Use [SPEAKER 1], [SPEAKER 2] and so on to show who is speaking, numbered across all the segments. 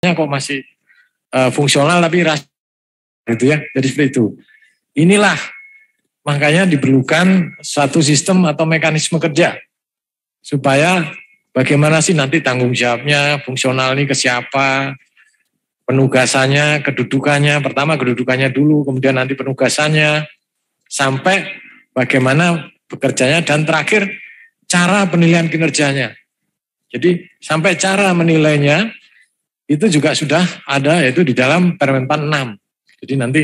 [SPEAKER 1] kok masih fungsional tapi gitu ya. Jadi seperti itu. Inilah makanya diperlukan satu sistem atau mekanisme kerja supaya bagaimana sih nanti tanggung jawabnya, fungsional ini ke siapa, penugasannya, kedudukannya, pertama kedudukannya dulu, kemudian nanti penugasannya, sampai bagaimana bekerjanya, dan terakhir cara penilaian kinerjanya. Jadi sampai cara menilainya itu juga sudah ada, yaitu di dalam Permenpan 6. Jadi nanti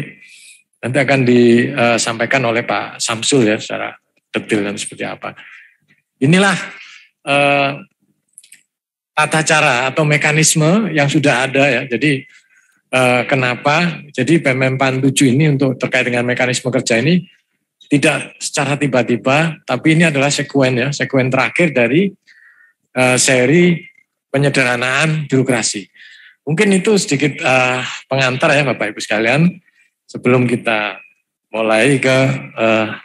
[SPEAKER 1] akan disampaikan oleh Pak Samsul ya secara detail dan seperti apa. Inilah tata cara atau mekanisme yang sudah ada ya. Jadi kenapa? Jadi Permenpan 7 ini untuk terkait dengan mekanisme kerja ini tidak secara tiba-tiba, tapi ini adalah sekuen terakhir dari seri penyederhanaan birokrasi. Mungkin itu sedikit pengantar ya Bapak Ibu sekalian sebelum kita mulai ke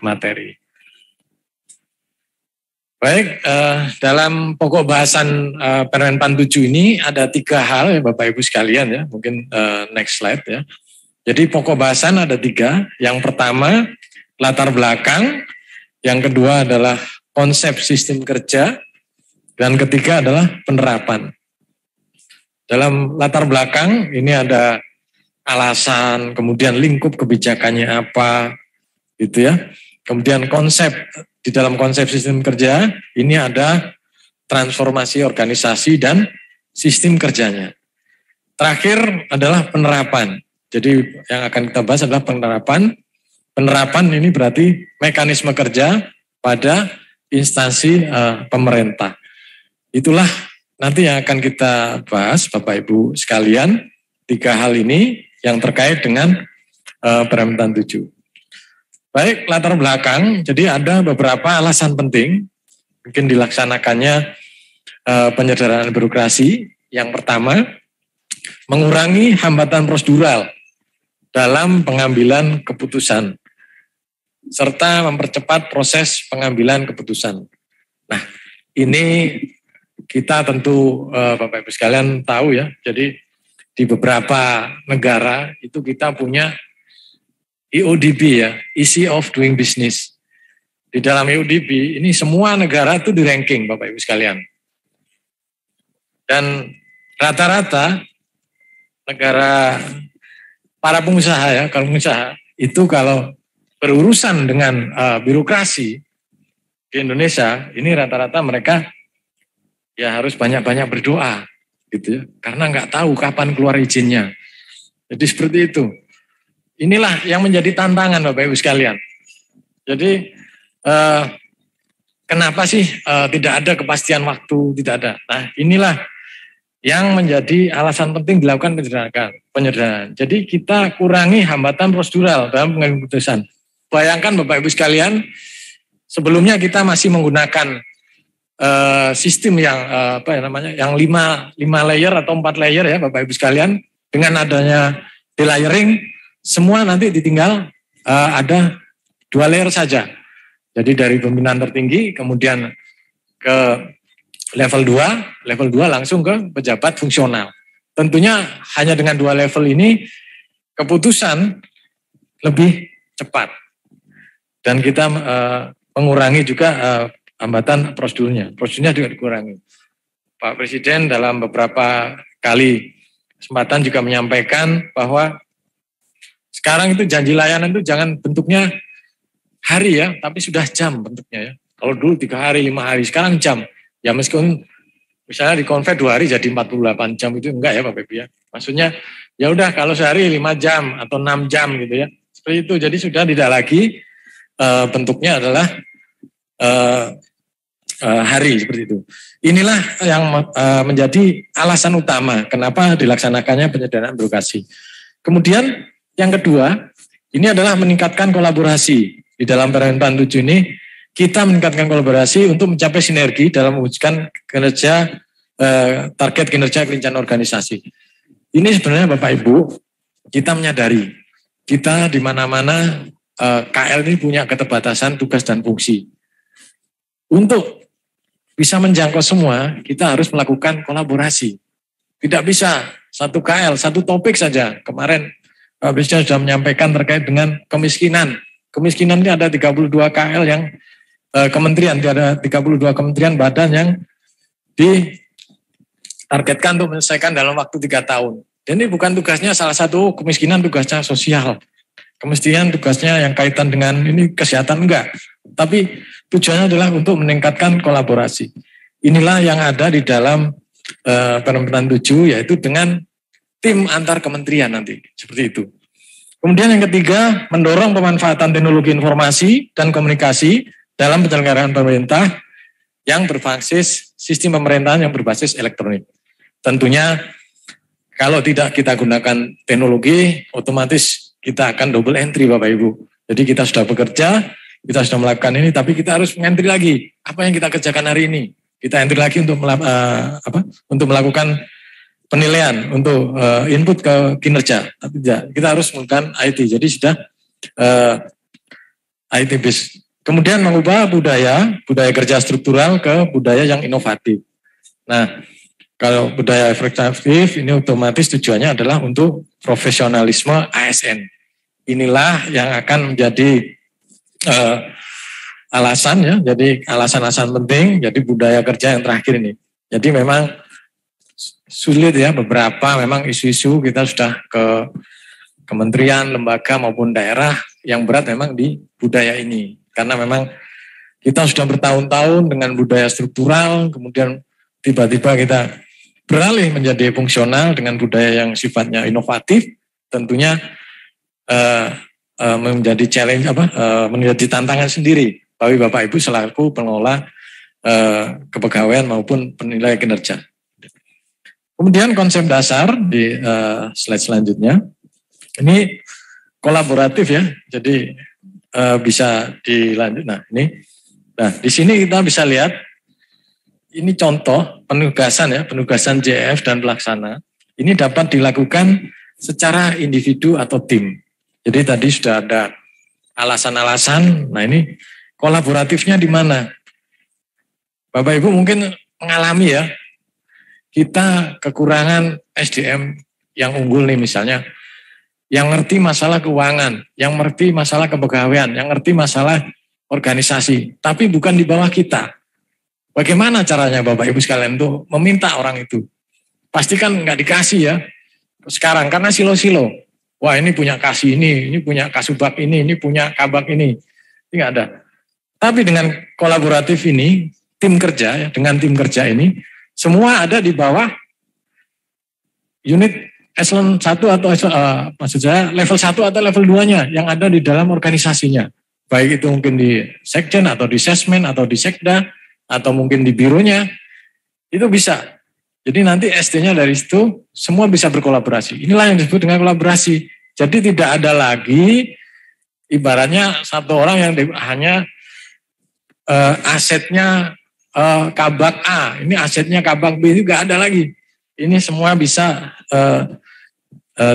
[SPEAKER 1] materi. Baik, dalam pokok bahasan Permenpan 7 ini ada 3 hal ya Bapak Ibu sekalian ya, mungkin next slide ya. Jadi pokok bahasan ada 3, yang pertama latar belakang, yang kedua adalah konsep sistem kerja, dan ketiga adalah penerapan. Dalam latar belakang ini ada alasan, kemudian lingkup kebijakannya apa, gitu ya. Kemudian konsep, di dalam konsep sistem kerja ini ada transformasi organisasi dan sistem kerjanya. Terakhir adalah penerapan. Jadi yang akan kita bahas adalah penerapan. Penerapan ini berarti mekanisme kerja pada instansi pemerintah. Itulah nanti yang akan kita bahas Bapak Ibu sekalian, 3 hal ini yang terkait dengan Permenpan 7. Baik, latar belakang, jadi ada beberapa alasan penting mungkin dilaksanakannya penyederhanaan birokrasi. Yang pertama, mengurangi hambatan prosedural dalam pengambilan keputusan serta mempercepat proses pengambilan keputusan. Nah, ini kita tentu Bapak Ibu sekalian tahu ya, jadi di beberapa negara itu kita punya EODB ya, Easy of Doing Business. Di dalam EODB ini semua negara itu di ranking Bapak Ibu sekalian. Dan rata-rata negara para pengusaha ya, kalau pengusaha itu kalau berurusan dengan birokrasi di Indonesia, ini rata-rata mereka ya harus banyak-banyak berdoa gitu ya, karena nggak tahu kapan keluar izinnya. Jadi seperti itu. Inilah yang menjadi tantangan Bapak Ibu sekalian. Jadi kenapa sih tidak ada kepastian waktu, tidak ada. Nah inilah yang menjadi alasan penting dilakukan penyederhanaan. Jadi kita kurangi hambatan prosedural dalam pengambilan keputusan. Bayangkan Bapak Ibu sekalian, sebelumnya kita masih menggunakan sistem yang yang 5 layer atau 4 layer ya Bapak Ibu sekalian. Dengan adanya delayering, semua nanti ditinggal ada 2 layer saja. Jadi dari pimpinan tertinggi kemudian ke level 2 langsung ke pejabat fungsional. Tentunya hanya dengan 2 level ini keputusan lebih cepat. Dan kita mengurangi juga hambatan prosedurnya. Prosedurnya juga dikurangi. Pak Presiden dalam beberapa kali kesempatan juga menyampaikan bahwa sekarang itu janji layanan itu jangan bentuknya hari ya, tapi sudah jam bentuknya ya. Kalau dulu 3 hari, 5 hari, sekarang jam. Ya meskipun misalnya di-convert 2 hari jadi 48 jam itu enggak ya Bapak Ibu ya. Maksudnya ya udah kalau sehari 5 jam atau 6 jam gitu ya. Seperti itu, jadi sudah tidak lagi bentuknya adalah hari seperti itu. Inilah yang menjadi alasan utama kenapa dilaksanakannya penyederhanaan birokrasi. Kemudian yang kedua, ini adalah meningkatkan kolaborasi. Di dalam Permenpan 7 ini kita meningkatkan kolaborasi untuk mencapai sinergi dalam mewujudkan kinerja target kinerja kelincahan organisasi. Ini sebenarnya Bapak Ibu, kita menyadari kita di mana-mana KL ini punya keterbatasan tugas dan fungsi. Untuk bisa menjangkau semua, kita harus melakukan kolaborasi. Tidak bisa satu KL, satu topik saja. Kemarin Pak Presiden sudah menyampaikan terkait dengan kemiskinan. Kemiskinan ini ada 32 KL yang kementerian, ada 32 kementerian badan yang ditargetkan untuk menyelesaikan dalam waktu 3 tahun. Dan ini bukan tugasnya salah satu kemiskinan, tugasnya sosial. Kemiskinan tugasnya yang kaitan dengan ini kesehatan enggak. Tapi tujuannya adalah untuk meningkatkan kolaborasi. Inilah yang ada di dalam Permen 7, yaitu dengan tim antar kementerian nanti, seperti itu. Kemudian yang ketiga, mendorong pemanfaatan teknologi informasi dan komunikasi dalam penyelenggaraan pemerintah yang berbasis sistem pemerintahan yang berbasis elektronik. Tentunya kalau tidak kita gunakan teknologi, otomatis kita akan double entry Bapak Ibu. Jadi kita sudah bekerja, kita sudah melakukan ini, tapi kita harus mengentry lagi. Apa yang kita kerjakan hari ini? Kita entry lagi untuk melakukan penilaian, untuk input ke kinerja. Tapi tidak, kita harus menggunakan IT. Jadi sudah IT based. Kemudian mengubah budaya kerja struktural ke budaya yang inovatif. Nah, kalau budaya efektif ini otomatis tujuannya adalah untuk profesionalisme ASN. Inilah yang akan menjadi alasan ya, jadi alasan-alasan penting, jadi budaya kerja yang terakhir ini. Jadi memang sulit ya, beberapa memang isu-isu kita sudah ke kementerian, lembaga maupun daerah yang berat memang di budaya ini. Karena memang kita sudah bertahun-tahun dengan budaya struktural, kemudian tiba-tiba kita beralih menjadi fungsional dengan budaya yang sifatnya inovatif, tentunya menjadi challenge menjadi tantangan sendiri bagi Bapak Ibu selaku pengelola kepegawaian maupun penilai kinerja. Kemudian konsep dasar di slide selanjutnya ini kolaboratif ya, jadi bisa dilanjut. Nah di sini kita bisa lihat ini contoh penugasan JF dan pelaksana. Ini dapat dilakukan secara individu atau tim. Jadi tadi sudah ada alasan-alasan. Nah ini kolaboratifnya di mana? Bapak Ibu mungkin mengalami ya, kita kekurangan SDM yang unggul nih misalnya, yang ngerti masalah keuangan, yang ngerti masalah kepegawaian, yang ngerti masalah organisasi, tapi bukan di bawah kita. Bagaimana caranya Bapak Ibu sekalian untuk meminta orang itu? Pasti kan nggak dikasih ya. Sekarang karena silo-silo. Wah ini punya kasih ini punya kasubag ini punya kabag ini. Ini nggak ada. Tapi dengan kolaboratif ini, tim kerja ya, dengan tim kerja ini, semua ada di bawah unit eselon 1 atau maksud saya level 1 atau level 2-nya yang ada di dalam organisasinya. Baik itu mungkin di sekjen atau di sesmen atau di sekda, atau mungkin di bironya, itu bisa. Jadi nanti SD-nya dari situ semua bisa berkolaborasi. Inilah yang disebut dengan kolaborasi. Jadi tidak ada lagi ibaratnya satu orang yang hanya asetnya kabak A, ini asetnya kabak B, itu nggak ada lagi. Ini semua bisa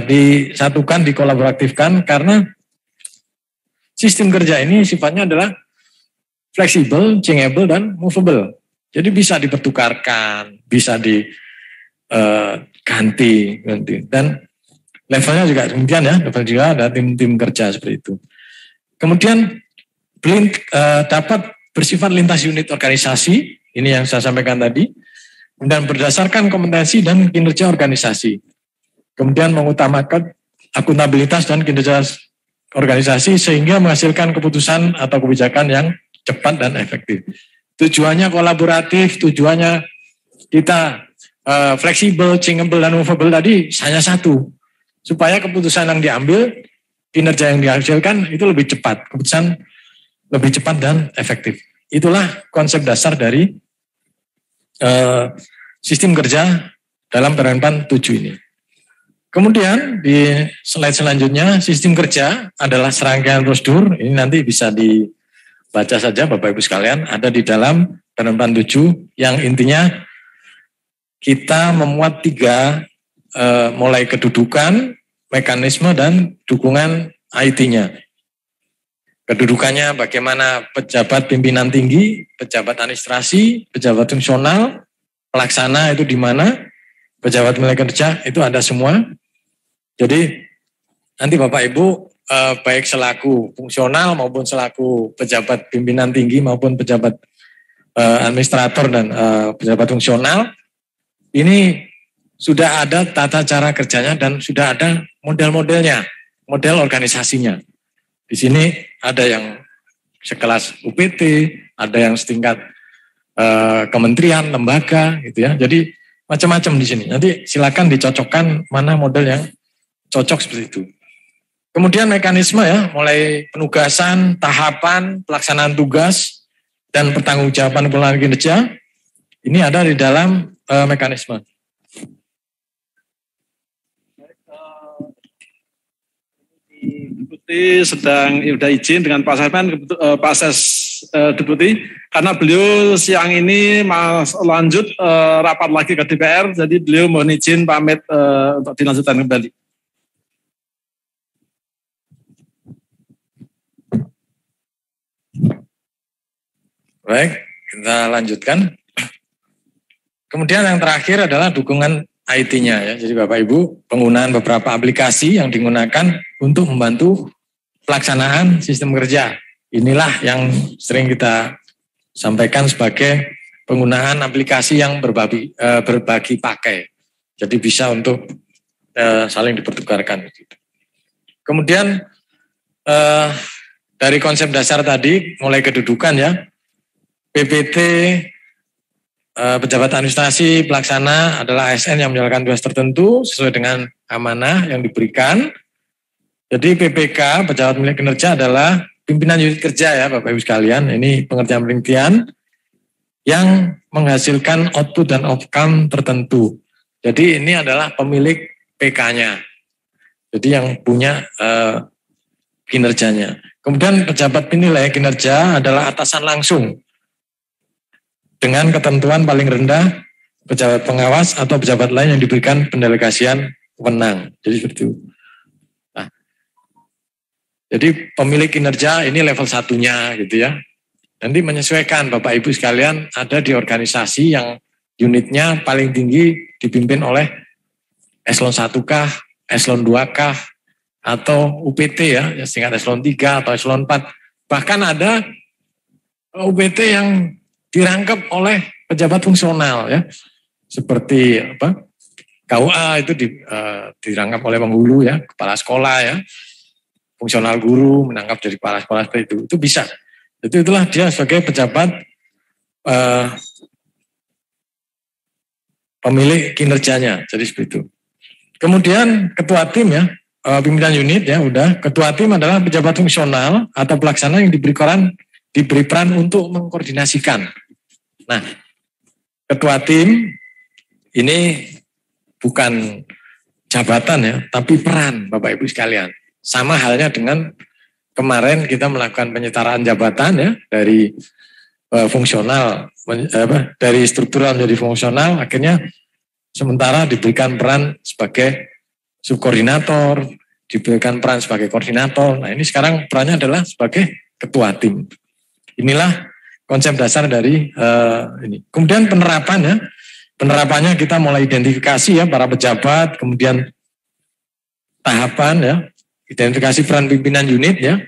[SPEAKER 1] disatukan, dikolaboratifkan karena sistem kerja ini sifatnya adalah fleksibel, changeable, dan movable. Jadi bisa dipertukarkan, bisa diganti. Dan levelnya juga demikian ya, level juga ada tim-tim kerja seperti itu. Kemudian dapat bersifat lintas unit organisasi, ini yang saya sampaikan tadi, dan berdasarkan kompetensi dan kinerja organisasi. Kemudian mengutamakan akuntabilitas dan kinerja organisasi sehingga menghasilkan keputusan atau kebijakan yang cepat dan efektif. Tujuannya kolaboratif, tujuannya kita fleksibel, changeable, dan movable tadi hanya satu. Supaya keputusan yang diambil, kinerja yang dihasilkan itu lebih cepat. Keputusan lebih cepat dan efektif. Itulah konsep dasar dari sistem kerja dalam Permen 7 ini. Kemudian di slide selanjutnya, sistem kerja adalah serangkaian prosedur. Ini nanti bisa dibaca saja Bapak Ibu sekalian, ada di dalam Permen 7 yang intinya kita memuat 3 mulai kedudukan, mekanisme, dan dukungan IT-nya. Kedudukannya bagaimana pejabat pimpinan tinggi, pejabat administrasi, pejabat fungsional, pelaksana itu di mana, pejabat mulai kerja itu ada semua. Jadi nanti Bapak Ibu baik selaku fungsional maupun selaku pejabat pimpinan tinggi maupun pejabat administrator dan pejabat fungsional, ini sudah ada tata cara kerjanya dan sudah ada model-modelnya, model organisasinya. Di sini ada yang sekelas UPT, ada yang setingkat kementerian, lembaga, gitu ya. Jadi macam-macam di sini. Nanti silakan dicocokkan mana model yang cocok seperti itu. Kemudian mekanisme ya, mulai penugasan, tahapan, pelaksanaan tugas, dan pertanggungjawaban pengelolaan kinerja, ini ada di dalam mekanisme.
[SPEAKER 2] Deputi sedang sudah izin dengan Pak Sarman, Pak Ses Deputi, karena beliau siang ini lanjut rapat lagi ke DPR, jadi beliau mohon izin pamit untuk dilanjutkan kembali.
[SPEAKER 1] Baik, kita lanjutkan. Kemudian yang terakhir adalah dukungan IT-nya ya. Jadi Bapak Ibu, penggunaan beberapa aplikasi yang digunakan untuk membantu pelaksanaan sistem kerja. Inilah yang sering kita sampaikan sebagai penggunaan aplikasi yang berbagi pakai. Jadi bisa untuk saling dipertukarkan. Kemudian dari konsep dasar tadi, mulai kedudukan ya, PPT, pejabat administrasi pelaksana adalah ASN yang menjalankan tugas tertentu sesuai dengan amanah yang diberikan. Jadi PPK, pejabat milik kinerja adalah pimpinan unit kerja ya Bapak Ibu sekalian. Ini pengertian yang menghasilkan output dan outcome tertentu. Jadi ini adalah pemilik PK-nya. Jadi yang punya kinerjanya. Kemudian pejabat penilai kinerja adalah atasan langsung dengan ketentuan paling rendah pejabat pengawas atau pejabat lain yang diberikan pendelegasian wewenang. Jadi seperti itu. Nah, jadi pemilik kinerja ini level satunya gitu ya. Nanti menyesuaikan Bapak Ibu sekalian ada di organisasi yang unitnya paling tinggi dipimpin oleh eselon 1 kah, eselon 2 kah, atau UPT ya setingkat eselon 3 atau eselon 4. Bahkan ada UPT yang dirangkap oleh pejabat fungsional ya, seperti apa KUA itu dirangkap oleh penghulu ya, kepala sekolah ya, fungsional guru menangkap dari kepala sekolah itu bisa. Itulah dia sebagai pejabat pemilik kinerjanya, jadi seperti itu. Kemudian ketua tim ya, pimpinan unit ya udah, ketua tim adalah pejabat fungsional atau pelaksana yang diberi peran untuk mengkoordinasikan. Nah, ketua tim ini bukan jabatan ya, tapi peran Bapak Ibu sekalian. Sama halnya dengan kemarin kita melakukan penyetaraan jabatan ya dari fungsional, dari struktural menjadi fungsional, akhirnya sementara diberikan peran sebagai subkoordinator, diberikan peran sebagai koordinator. Nah ini sekarang perannya adalah sebagai ketua tim. Inilah konsep dasar dari ini. Kemudian penerapan ya, penerapannya kita mulai identifikasi ya para pejabat, kemudian tahapan ya, identifikasi peran pimpinan unit ya,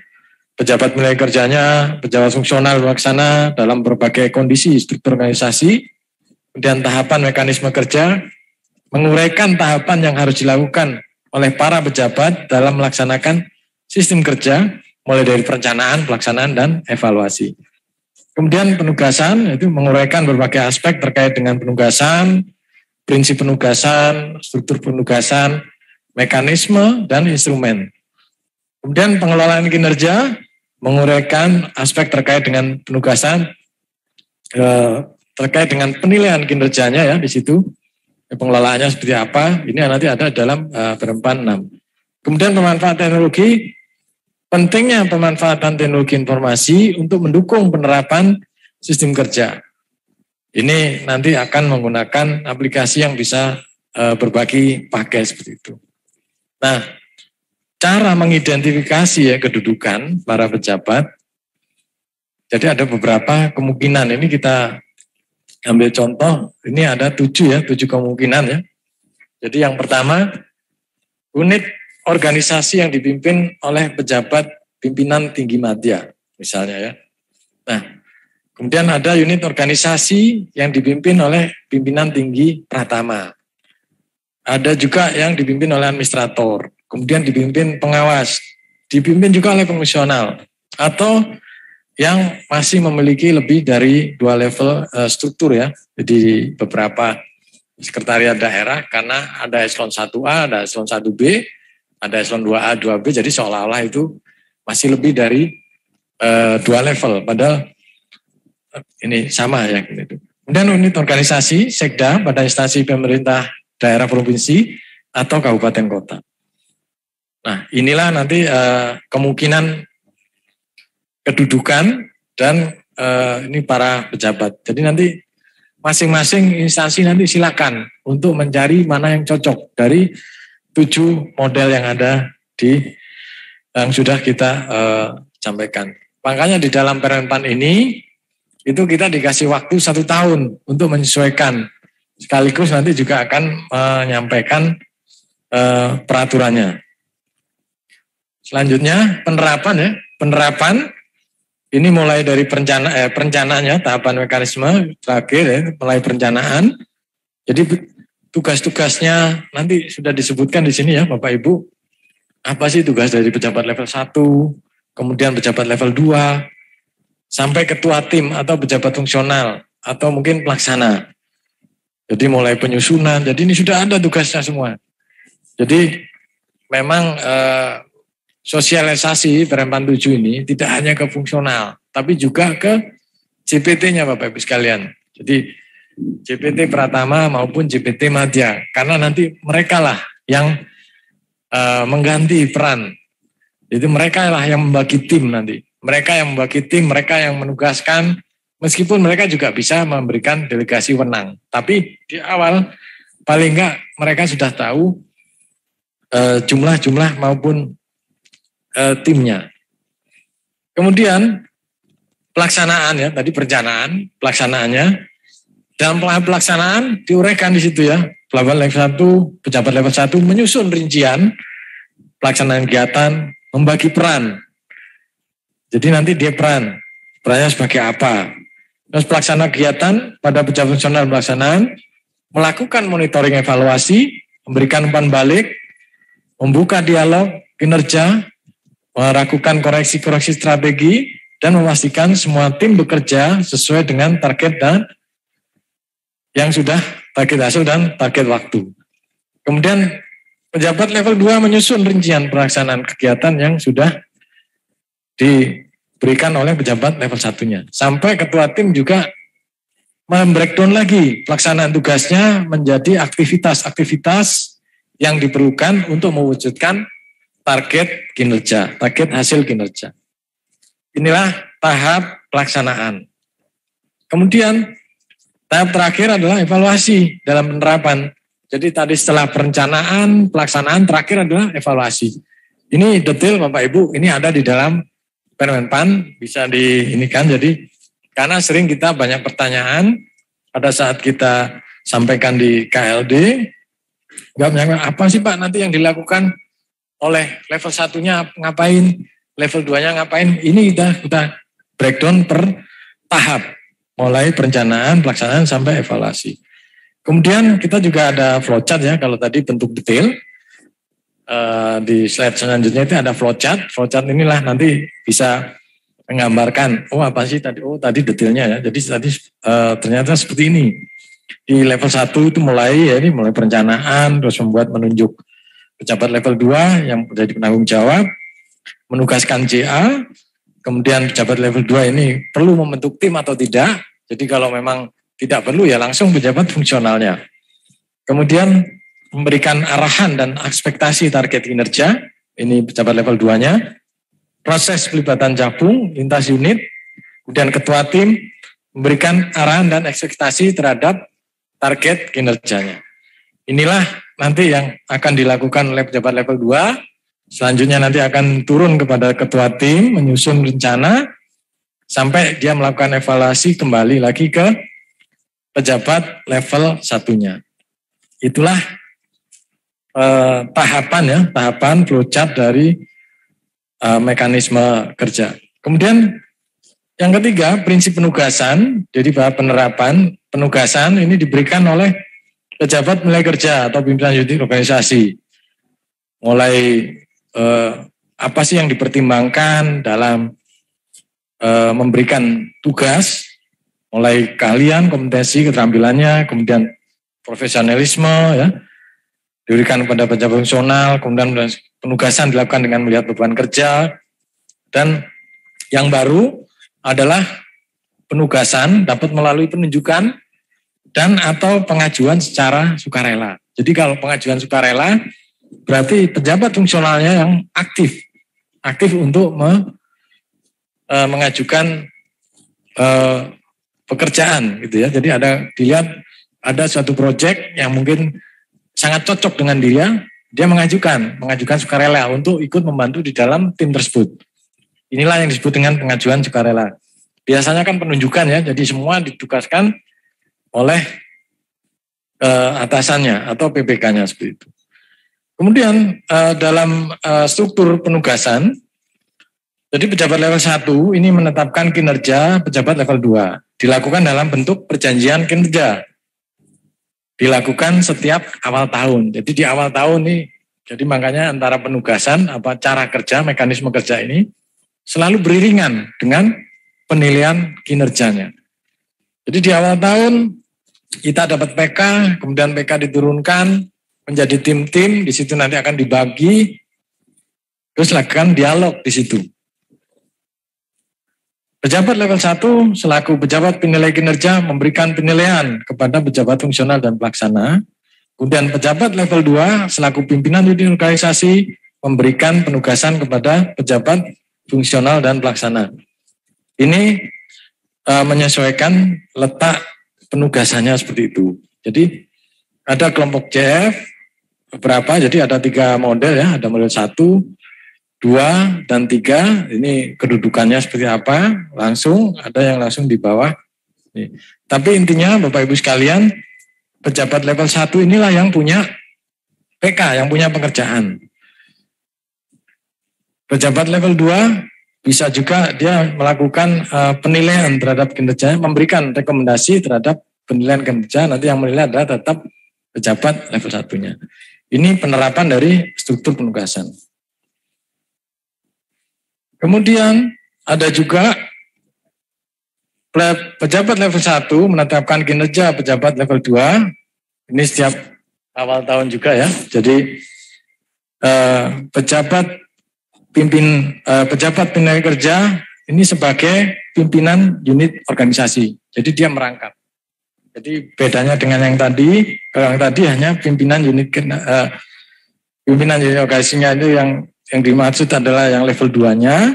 [SPEAKER 1] pejabat mulai kerjanya, pejabat fungsional pelaksana dalam berbagai kondisi struktur organisasi, kemudian tahapan mekanisme kerja, menguraikan tahapan yang harus dilakukan oleh para pejabat dalam melaksanakan sistem kerja, mulai dari perencanaan, pelaksanaan, dan evaluasi. Kemudian penugasan, itu menguraikan berbagai aspek terkait dengan penugasan, prinsip penugasan, struktur penugasan, mekanisme, dan instrumen. Kemudian pengelolaan kinerja, menguraikan aspek terkait dengan penugasan, terkait dengan penilaian kinerjanya ya di situ, pengelolaannya seperti apa, ini nanti ada dalam berempat 6. Kemudian pemanfaatan teknologi, pentingnya pemanfaatan teknologi informasi untuk mendukung penerapan sistem kerja. Ini nanti akan menggunakan aplikasi yang bisa berbagi pakai seperti itu. Nah, cara mengidentifikasi ya kedudukan para pejabat. Jadi ada beberapa kemungkinan. Ini kita ambil contoh. Ini ada 7 kemungkinan ya. Jadi yang pertama, unit organisasi yang dipimpin oleh pejabat pimpinan tinggi madya, misalnya ya. Nah, kemudian ada unit organisasi yang dipimpin oleh pimpinan tinggi pratama. Ada juga yang dipimpin oleh administrator, kemudian dipimpin pengawas, dipimpin juga oleh fungsional, atau yang masih memiliki lebih dari 2 level struktur ya. Jadi beberapa sekretariat daerah, karena ada eselon 1A, ada eselon 1B, ada eselon 2A, 2B, jadi seolah-olah itu masih lebih dari 2 level, padahal ini sama ya. Gitu. Kemudian unit organisasi, sekda pada instansi pemerintah daerah provinsi atau kabupaten kota. Nah, inilah nanti kemungkinan kedudukan dan ini para pejabat. Jadi nanti masing-masing instansi nanti silakan untuk mencari mana yang cocok dari 7 model yang ada yang sudah kita sampaikan. Makanya di dalam Permenpan ini itu kita dikasih waktu 1 tahun untuk menyesuaikan. Sekaligus nanti juga akan menyampaikan peraturannya. Selanjutnya penerapan ya. Penerapan ini mulai dari perencanaannya, tahapan mekanisme terakhir ya, mulai perencanaan. Jadi tugas-tugasnya nanti sudah disebutkan di sini ya Bapak Ibu. Apa sih tugas dari pejabat level 1, kemudian pejabat level 2, sampai ketua tim atau pejabat fungsional, atau mungkin pelaksana. Jadi mulai penyusunan, jadi ini sudah ada tugasnya semua. Jadi memang sosialisasi Permenpan 7 ini tidak hanya ke fungsional, tapi juga ke JPT-nya Bapak Ibu sekalian. Jadi JPT Pratama maupun JPT Madya, karena nanti mereka lah yang mengganti peran. Jadi mereka lah yang membagi tim nanti. Mereka yang membagi tim, mereka yang menugaskan, meskipun mereka juga bisa memberikan delegasi wenang. Tapi di awal paling enggak mereka sudah tahu jumlah-jumlah maupun timnya. Kemudian pelaksanaan ya, tadi perencanaan, pelaksanaannya. Dalam pelaksanaan diuraikan di situ ya. Pejabat level 1, pejabat level 1 menyusun rincian pelaksanaan kegiatan, membagi peran. Jadi nanti dia perannya sebagai apa. Terus pelaksana kegiatan pada pejabat fungsional pelaksanaan, melakukan monitoring evaluasi, memberikan umpan balik, membuka dialog kinerja, melakukan koreksi-koreksi strategi, dan memastikan semua tim bekerja sesuai dengan target dan yang sudah target hasil dan target waktu. Kemudian pejabat level 2 menyusun rincian pelaksanaan kegiatan yang sudah diberikan oleh pejabat level 1-nya. Sampai ketua tim juga membreakdown lagi pelaksanaan tugasnya menjadi aktivitas-aktivitas yang diperlukan untuk mewujudkan target kinerja, target hasil kinerja. Inilah tahap pelaksanaan. Kemudian tahap terakhir adalah evaluasi dalam penerapan. Jadi tadi setelah perencanaan, pelaksanaan, terakhir adalah evaluasi. Ini detail Bapak Ibu, ini ada di dalam Permenpan, bisa diinikan. Jadi karena sering kita banyak pertanyaan pada saat kita sampaikan di KLD, apa sih Pak nanti yang dilakukan oleh level 1-nya ngapain, level 2-nya ngapain. Ini kita breakdown per tahap, mulai perencanaan, pelaksanaan, sampai evaluasi. Kemudian kita juga ada flowchart ya, kalau tadi bentuk detail. Di slide selanjutnya itu ada flowchart. Flowchart inilah nanti bisa menggambarkan, apa sih tadi, tadi detailnya ya. Jadi tadi ternyata seperti ini. Di level 1 itu mulai perencanaan, terus menunjuk pejabat level 2 yang menjadi penanggung jawab, menugaskan JA, kemudian pejabat level 2 ini perlu membentuk tim atau tidak. Jadi kalau memang tidak perlu ya langsung pejabat fungsionalnya. Kemudian memberikan arahan dan ekspektasi target kinerja, ini pejabat level 2-nya. Proses pelibatan Japung, lintas unit, kemudian ketua tim memberikan arahan dan ekspektasi terhadap target kinerjanya. Inilah nanti yang akan dilakukan oleh pejabat level 2. Selanjutnya nanti akan turun kepada ketua tim, menyusun rencana, sampai dia melakukan evaluasi kembali lagi ke pejabat level 1-nya. Itulah tahapan flowchart dari mekanisme kerja. Kemudian yang ketiga, prinsip penugasan. Jadi bahwa penerapan penugasan ini diberikan oleh pejabat penilai kerja atau pimpinan unit organisasi. Mulai apa sih yang dipertimbangkan dalam memberikan tugas, mulai keahlian, kompetensi, keterampilannya, kemudian profesionalisme, ya, diberikan kepada pejabat fungsional, kemudian penugasan dilakukan dengan melihat beban kerja, dan yang baru adalah penugasan dapat melalui penunjukan dan atau pengajuan secara sukarela. Jadi kalau pengajuan sukarela berarti pejabat fungsionalnya yang aktif untuk mengajukan pekerjaan gitu ya. Jadi dilihat ada suatu proyek yang mungkin sangat cocok dengan dia mengajukan sukarela untuk ikut membantu di dalam tim tersebut. Inilah yang disebut dengan pengajuan sukarela. Biasanya kan penunjukan ya, jadi semua ditugaskan oleh atasannya atau PPK-nya seperti itu. Kemudian dalam struktur penugasan, jadi pejabat level 1 ini menetapkan kinerja pejabat level 2. Dilakukan dalam bentuk perjanjian kinerja. Dilakukan setiap awal tahun. Jadi di awal tahun nih, jadi makanya antara penugasan, cara kerja, mekanisme kerja ini selalu beriringan dengan penilaian kinerjanya. Jadi di awal tahun kita dapat PK, kemudian PK diturunkan menjadi tim-tim, di situ nanti akan dibagi, terus lakukan dialog di situ. Pejabat level 1 selaku pejabat penilai kinerja memberikan penilaian kepada pejabat fungsional dan pelaksana. Kemudian pejabat level 2 selaku pimpinan unit organisasi memberikan penugasan kepada pejabat fungsional dan pelaksana. Ini menyesuaikan letak penugasannya seperti itu. Jadi ada kelompok CF beberapa, jadi ada 3 model ya, ada model 1, 2, dan 3. Ini kedudukannya seperti apa, langsung, ada yang langsung di bawah. Tapi intinya Bapak Ibu sekalian, pejabat level 1 inilah yang punya PK, yang punya pekerjaan. Pejabat level 2 bisa juga dia melakukan penilaian terhadap kinerja, memberikan rekomendasi terhadap penilaian kinerja, nanti yang menilai adalah tetap pejabat level 1-nya. Ini penerapan dari struktur penugasan. Kemudian ada juga pejabat level 1 menetapkan kinerja pejabat level 2. Ini setiap awal tahun juga ya. Jadi pejabat penilai kerja ini sebagai pimpinan unit organisasi. Jadi dia merangkap. Jadi bedanya dengan yang tadi, kalau yang tadi hanya pimpinan unit organisasinya itu yang dimaksud adalah yang level 2-nya.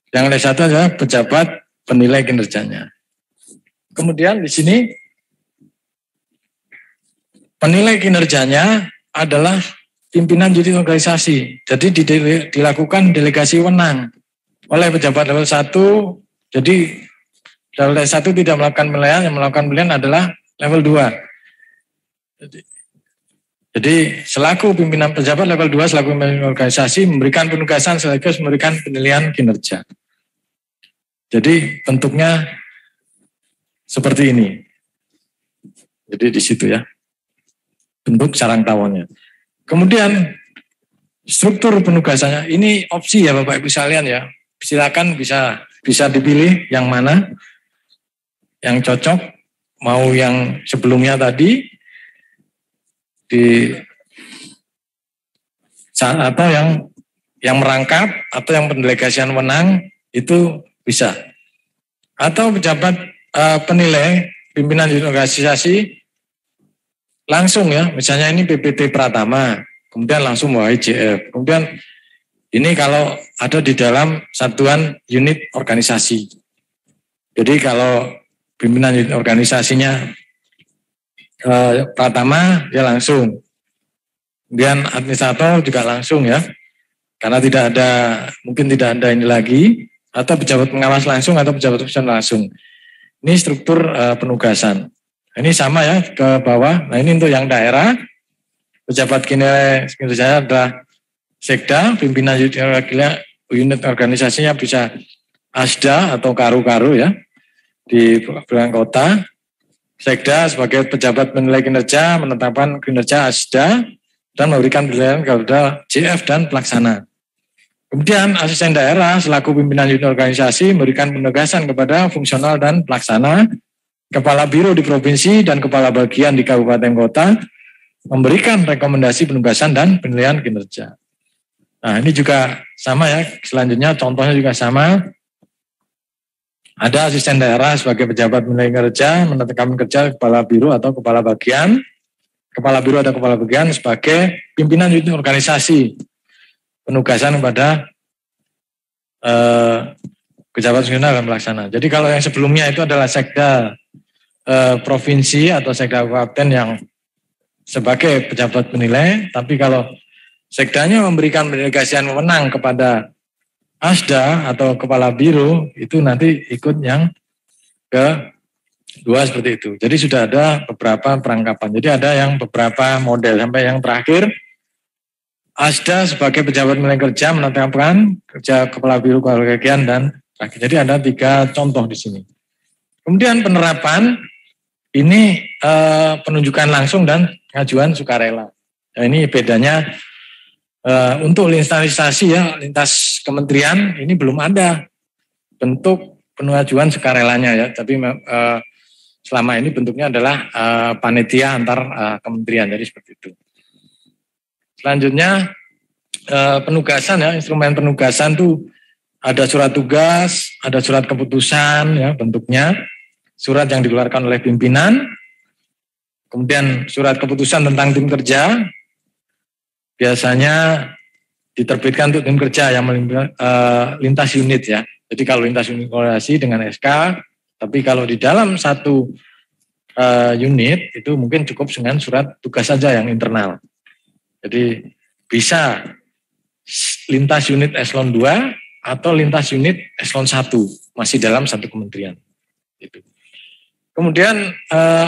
[SPEAKER 1] Yang level 1 adalah pejabat penilai kinerjanya. Kemudian di sini penilai kinerjanya adalah pimpinan unit organisasi. Jadi dilakukan delegasi wewenang oleh pejabat level 1. Jadi level 1 tidak melakukan penilaian, yang melakukan penilaian adalah level 2. Jadi selaku pimpinan pejabat level 2 selaku pimpinan organisasi memberikan penugasan sekaligus memberikan penilaian kinerja. Jadi bentuknya seperti ini. Jadi di situ ya. Bentuk sarang tawonnya. Kemudian struktur penugasannya ini opsi ya Bapak Ibu sekalian ya. Silakan bisa dipilih yang mana yang cocok, mau yang sebelumnya tadi atau yang merangkap atau yang pendelegasian wewenang itu bisa. Atau pejabat penilai pimpinan organisasi langsung ya, misalnya ini PPT Pratama, kemudian langsung bawa IJF. Kemudian ini kalau ada di dalam satuan unit organisasi. Jadi kalau pimpinan unit organisasinya Pratama, dia langsung. Kemudian administrator juga langsung ya, karena mungkin tidak ada ini lagi, atau pejabat pengawas langsung atau pejabat fungsional langsung. Ini struktur penugasan. Ini sama ya ke bawah. Nah ini untuk yang daerah. pejabat kinerjanya adalah sekda, pimpinan unit organisasinya bisa asda atau karu-karu ya di perwakilan kota. Sekda sebagai pejabat menilai kinerja, menetapkan kinerja asda, dan memberikan penilaian kepada JF dan pelaksana. Kemudian asisten daerah selaku pimpinan unit organisasi memberikan penugasan kepada fungsional dan pelaksana, kepala biro di provinsi dan kepala bagian di kabupaten kota, memberikan rekomendasi penugasan dan penilaian kinerja. Nah ini juga sama ya, selanjutnya contohnya juga sama. Ada asisten daerah sebagai pejabat menilai kinerja, menetapkan kerja kepala biro atau kepala bagian. Kepala biro atau kepala bagian sebagai pimpinan unit organisasi. Penugasan kepada pejabat fungsional dan pelaksana. Jadi kalau yang sebelumnya itu adalah sekda provinsi atau sekda kabupaten yang sebagai pejabat penilai, tapi kalau sekdanya memberikan delegasian wewenang kepada asda atau kepala biro, itu nanti ikut yang kedua seperti itu. Jadi sudah ada beberapa perangkapan. Jadi ada yang beberapa model sampai yang terakhir. Asda sebagai pejabat menilai kerja menetapkan kerja kepala biro, kepala bagian dan terakhir. Jadi ada 3 contoh di sini. Kemudian penerapan ini penunjukan langsung dan pengajuan sukarela. Nah, ini bedanya. Untuk lintasisasi ya, lintas kementerian ini belum ada bentuk pengajuan sukarelanya ya, tapi selama ini bentuknya adalah panitia antar kementerian, jadi seperti itu. Selanjutnya penugasan ya, instrumen penugasan tuh ada surat tugas, ada surat keputusan ya bentuknya, surat yang dikeluarkan oleh pimpinan, kemudian surat keputusan tentang tim kerja. Biasanya diterbitkan untuk tim kerja yang lintas unit ya. Jadi kalau lintas unit koordinasi dengan SK, tapi kalau di dalam satu unit itu mungkin cukup dengan surat tugas saja yang internal. Jadi bisa lintas unit eselon 2 atau lintas unit eselon 1 masih dalam satu kementerian. Itu. Kemudian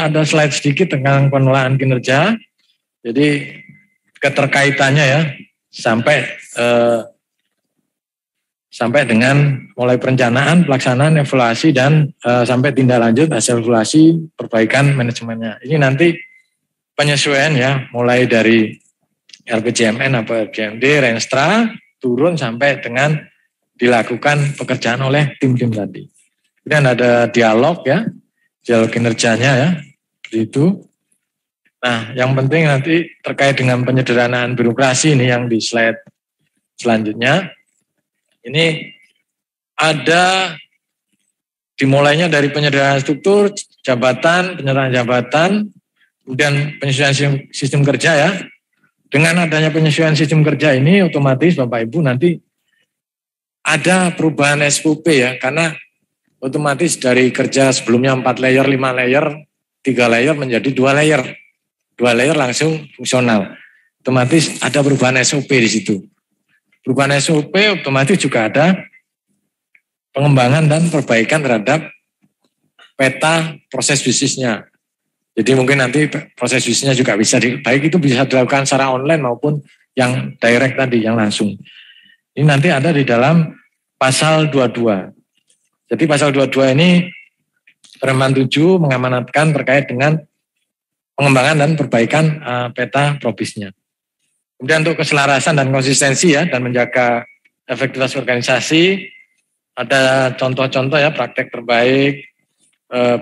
[SPEAKER 1] ada slide sedikit tentang pengelolaan kinerja. Jadi keterkaitannya ya sampai dengan mulai perencanaan, pelaksanaan, evaluasi dan sampai tindak lanjut hasil evaluasi perbaikan manajemennya. Ini nanti penyesuaian ya, mulai dari RPJMN atau RPJMD, Renstra turun sampai dengan dilakukan pekerjaan oleh tim-tim tadi. Kemudian ada dialog ya, dialog kinerjanya ya, seperti itu. Nah, yang penting nanti terkait dengan penyederhanaan birokrasi ini yang di slide selanjutnya. Ini ada dimulainya dari penyederhanaan struktur, jabatan, penyerahan jabatan, kemudian penyesuaian sistem kerja ya. Dengan adanya penyesuaian sistem kerja ini otomatis Bapak Ibu nanti ada perubahan SOP ya, karena otomatis dari kerja sebelumnya 4 layer, 5 layer, 3 layer menjadi 2 layer. 2 layer langsung fungsional. Otomatis ada perubahan SOP di situ. Perubahan SOP otomatis juga ada pengembangan dan perbaikan terhadap peta proses bisnisnya. Jadi mungkin nanti proses bisnisnya juga bisa baik itu bisa dilakukan secara online maupun yang direct tadi, yang langsung. Ini nanti ada di dalam pasal 22. Jadi pasal 22 ini Permen 7 mengamanatkan terkait dengan pengembangan dan perbaikan peta probisnya. Kemudian untuk keselarasan dan konsistensi ya dan menjaga efektivitas organisasi, ada contoh-contoh ya praktek terbaik,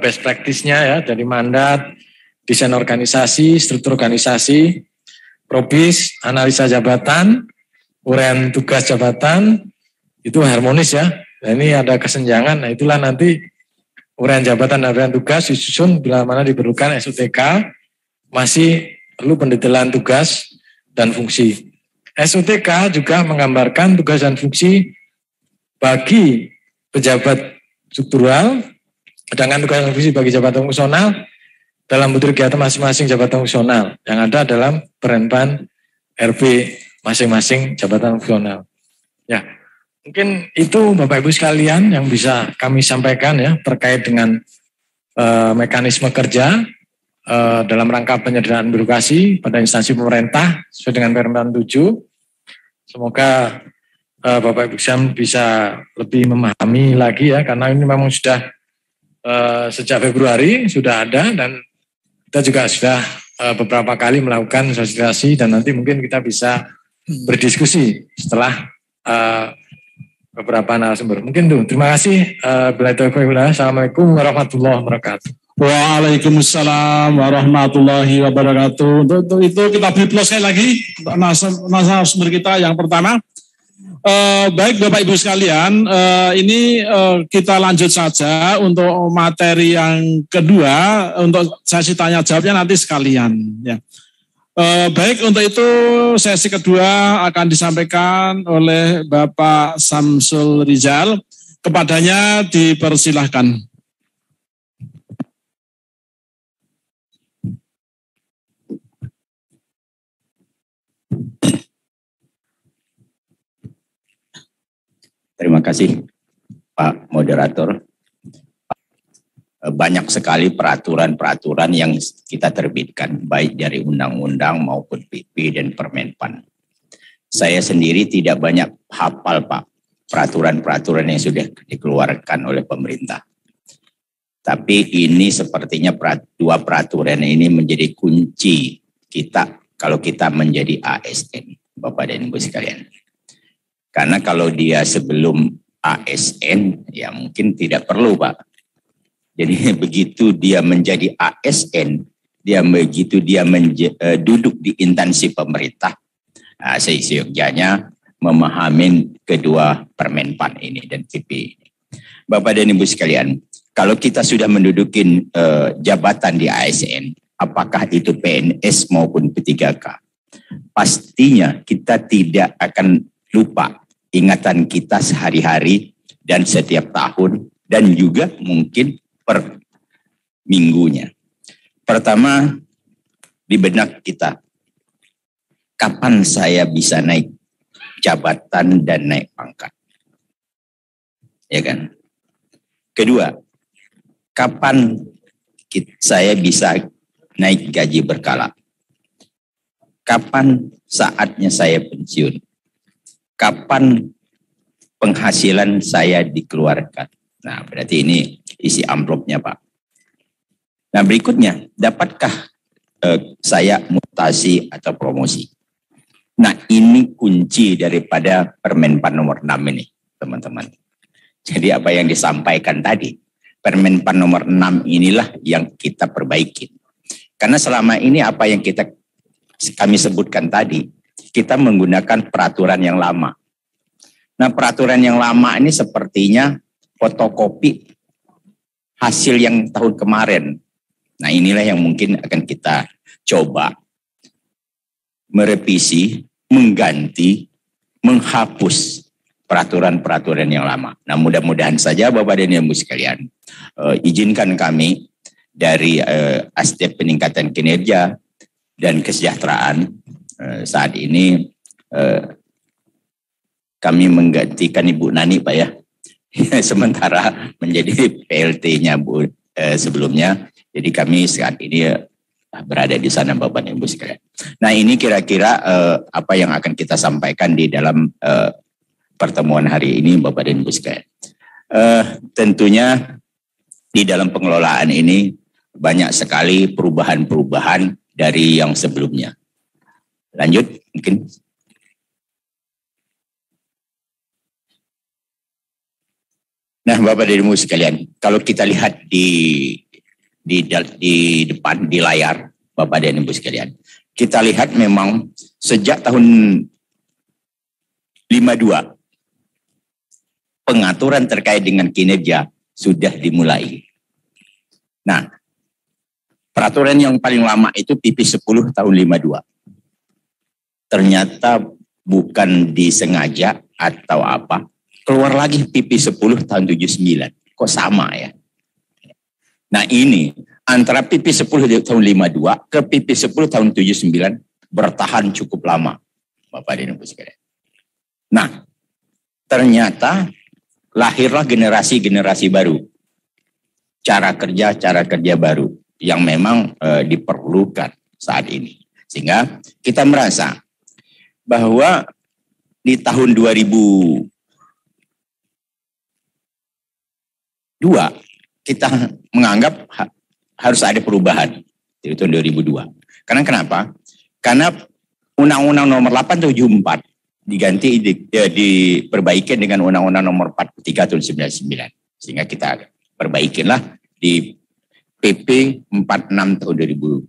[SPEAKER 1] best practice-nya ya dari mandat, desain organisasi, struktur organisasi, probis, analisa jabatan, uraian tugas jabatan, itu harmonis ya. Nah ini ada kesenjangan, nah itulah nanti uraian jabatan dan uraian tugas disusun bila mana diperlukan SUTK, masih perlu pendetailan tugas dan fungsi. SUTK juga menggambarkan tugas dan fungsi bagi pejabat struktural, sedangkan tugas dan fungsi bagi jabatan fungsional dalam bentuk kegiatan masing-masing jabatan fungsional yang ada dalam Permenpan RP masing-masing jabatan fungsional. Ya, mungkin itu Bapak Ibu sekalian yang bisa kami sampaikan ya terkait dengan mekanisme kerja. dalam rangka penyederhanaan birokrasi pada instansi pemerintah sesuai dengan Permen 7. Semoga Bapak Ibu Sekalian bisa lebih memahami lagi ya, karena ini memang sudah sejak Februari sudah ada, dan kita juga sudah beberapa kali melakukan sosialisasi, dan nanti mungkin kita bisa berdiskusi setelah beberapa narasumber. Mungkin tuh. Terima kasih. Assalamualaikum warahmatullahi wabarakatuh.
[SPEAKER 2] Waalaikumsalam warahmatullahi wabarakatuh. Untuk itu kita beri plus sekali lagi untuk narasumber kita yang pertama. Baik Bapak Ibu sekalian, ini kita lanjut saja untuk materi yang kedua, untuk sesi tanya jawabnya nanti sekalian ya. Baik, untuk itu sesi kedua akan disampaikan oleh Bapak Samsul Rizal. Kepadanya dipersilahkan.
[SPEAKER 3] Terima kasih Pak Moderator. Banyak sekali peraturan-peraturan yang kita terbitkan, baik dari undang-undang maupun PP dan Permenpan. Saya sendiri tidak banyak hafal Pak, peraturan-peraturan yang sudah dikeluarkan oleh pemerintah. Tapi ini sepertinya dua peraturan ini menjadi kunci kita kalau kita menjadi ASN, Bapak dan Ibu sekalian. Karena kalau dia sebelum ASN, ya mungkin tidak perlu Pak. Jadi begitu dia menjadi ASN, begitu dia duduk di instansi pemerintah, seyogyanya memahami kedua Permenpan ini dan PP. Bapak dan Ibu sekalian, kalau kita sudah menduduki jabatan di ASN, apakah itu PNS maupun P3K, pastinya kita tidak akan lupa ingatan kita sehari-hari dan setiap tahun, dan juga mungkin per minggunya. Pertama, di benak kita, kapan saya bisa naik jabatan dan naik pangkat? Ya kan? Kedua, kapan saya bisa naik gaji berkala? Kapan saatnya saya pensiun? Kapan penghasilan saya dikeluarkan? Nah, berarti ini isi amplopnya, Pak. Nah, berikutnya, dapatkah saya mutasi atau promosi? Nah, ini kunci daripada Permenpan nomor 6 ini, teman-teman. Jadi apa yang disampaikan tadi, Permenpan nomor 6 inilah yang kita perbaiki. Karena selama ini apa yang kami sebutkan tadi, kita menggunakan peraturan yang lama. Nah, peraturan yang lama ini sepertinya fotokopi hasil yang tahun kemarin. Nah, inilah yang mungkin akan kita coba merevisi, mengganti, menghapus peraturan-peraturan yang lama. Nah, mudah-mudahan saja Bapak dan Ibu sekalian, izinkan kami dari aspek peningkatan kinerja dan kesejahteraan saat ini kami menggantikan Ibu Nani, Pak ya. Sementara menjadi PLT-nya Bu sebelumnya. Jadi kami saat ini berada di sana Bapak dan Ibu sekalian. Nah, ini kira-kira apa yang akan kita sampaikan di dalam pertemuan hari ini Bapak dan Ibu sekalian. Tentunya di dalam pengelolaan ini banyak sekali perubahan-perubahan dari yang sebelumnya. Lanjut mungkin. Nah, Bapak dan Ibu sekalian, kalau kita lihat di depan di layar Bapak dan Ibu sekalian, kita lihat memang sejak tahun 52 pengaturan terkait dengan kinerja sudah dimulai. Nah, peraturan yang paling lama itu PP 10 tahun 52. Ternyata bukan disengaja atau apa, keluar lagi PP 10 tahun 79. Kok sama ya? Nah, ini antara PP 10 tahun 52 ke PP 10 tahun 79 bertahan cukup lama, Bapak dan Ibu sekalian. Nah, ternyata lahirlah generasi-generasi baru. Cara kerja baru. yang memang diperlukan saat ini. Sehingga kita merasa bahwa di tahun 2002 kita menganggap harus ada perubahan di tahun 2002. Karena kenapa? Karena Undang-Undang Nomor 874 diperbaiki dengan Undang-Undang Nomor 43 tahun 99. Sehingga kita perbaikinlah di PP 46 tahun 2011.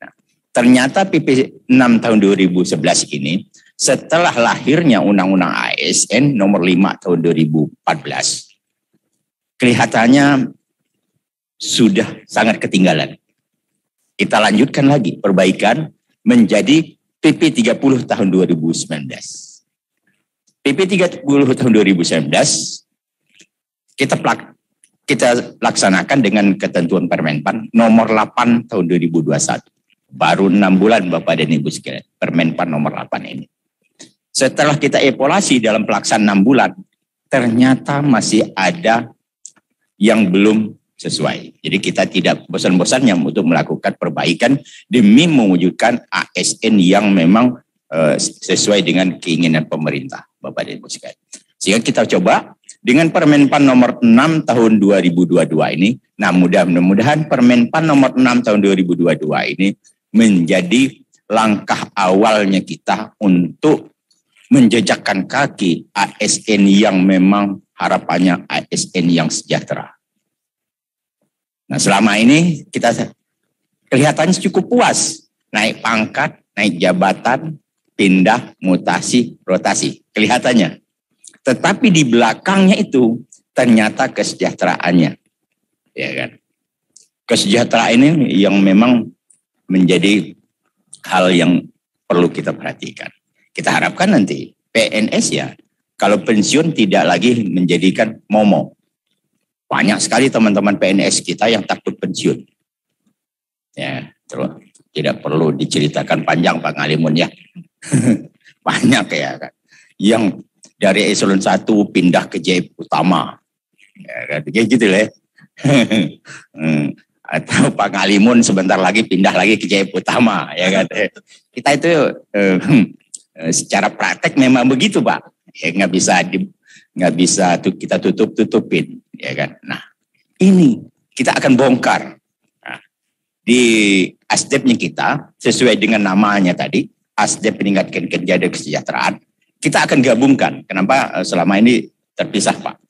[SPEAKER 3] Nah, ternyata PP 6 tahun 2011 ini setelah lahirnya Undang-Undang ASN Nomor 5 tahun 2014 kelihatannya sudah sangat ketinggalan. Kita lanjutkan lagi perbaikan menjadi PP 30 tahun 2019. PP 30 tahun 2019 kita laksanakan dengan ketentuan Permenpan nomor 8 tahun 2021. Baru 6 bulan Bapak dan Ibu sekalian, Permenpan nomor 8 ini. Setelah kita evaluasi dalam pelaksanaan 6 bulan, ternyata masih ada yang belum sesuai. Jadi kita tidak bosan-bosannya untuk melakukan perbaikan demi mewujudkan ASN yang memang sesuai dengan keinginan pemerintah, Bapak dan Ibu sekalian. Sehingga kita coba dengan Permenpan nomor 6 tahun 2022 ini, nah mudah-mudahan Permenpan nomor 6 tahun 2022 ini menjadi langkah awalnya kita untuk menjejakkan kaki ASN yang memang harapannya ASN yang sejahtera. Nah, selama ini kita kelihatannya cukup puas. Naik pangkat, naik jabatan, pindah, mutasi, rotasi. Kelihatannya. Tetapi di belakangnya itu ternyata kesejahteraannya. Ya kan? Kesejahteraan ini yang memang menjadi hal yang perlu kita perhatikan. Kita harapkan nanti PNS ya, kalau pensiun tidak lagi menjadikan momok. Banyak sekali teman-teman PNS kita yang takut pensiun. Ya, terus tidak perlu diceritakan panjang Pak Ngalimun ya. Banyak ya kan. Yang dari eselon 1 pindah ke JIP utama. Ya kan, kayak gitu lah. Atau Pak Ngalimun sebentar lagi pindah lagi ke JIP utama ya kan. Kita itu secara praktek memang begitu Pak. Ya nggak bisa kita tutupin ya kan. Nah ini kita akan bongkar. Nah, di ASDEP-nya kita sesuai dengan namanya tadi, ASDEP meningkatkan kinerja dan kesejahteraan, kita akan gabungkan. Kenapa selama ini terpisah Pak?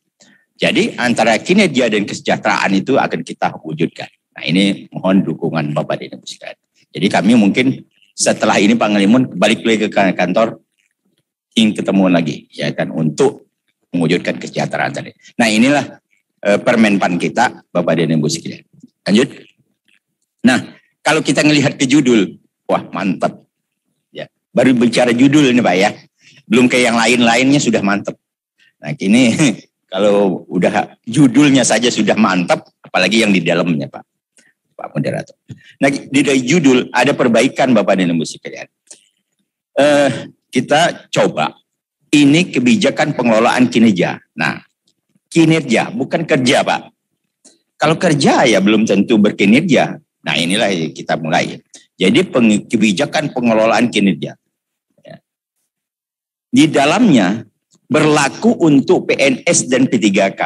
[SPEAKER 3] Jadi antara kinerja dan kesejahteraan itu akan kita wujudkan. Nah ini mohon dukungan Bapak dan Ibu sekalian. Jadi kami mungkin setelah ini Pak Ngalimun balik lagi ke kantor, ingin ketemu lagi ya kan untuk mewujudkan kesejahteraan tadi. Nah inilah Permenpan kita Bapak dan Ibu sekalian. Lanjut. Nah kalau kita melihat ke judul, wah mantap. Ya, baru bicara judul ini Pak ya. Belum kayak yang lain-lainnya sudah mantap. Nah ini kalau udah judulnya saja sudah mantap, apalagi yang di dalamnya Pak Moderator. Nah di judul ada perbaikan Bapak dan Ibu sekalian. Kita coba ini kebijakan pengelolaan kinerja. Nah kinerja bukan kerja Pak. Kalau kerja ya belum tentu berkinerja. Nah inilah kita mulai. Jadi kebijakan pengelolaan kinerja. Di dalamnya berlaku untuk PNS dan P3K.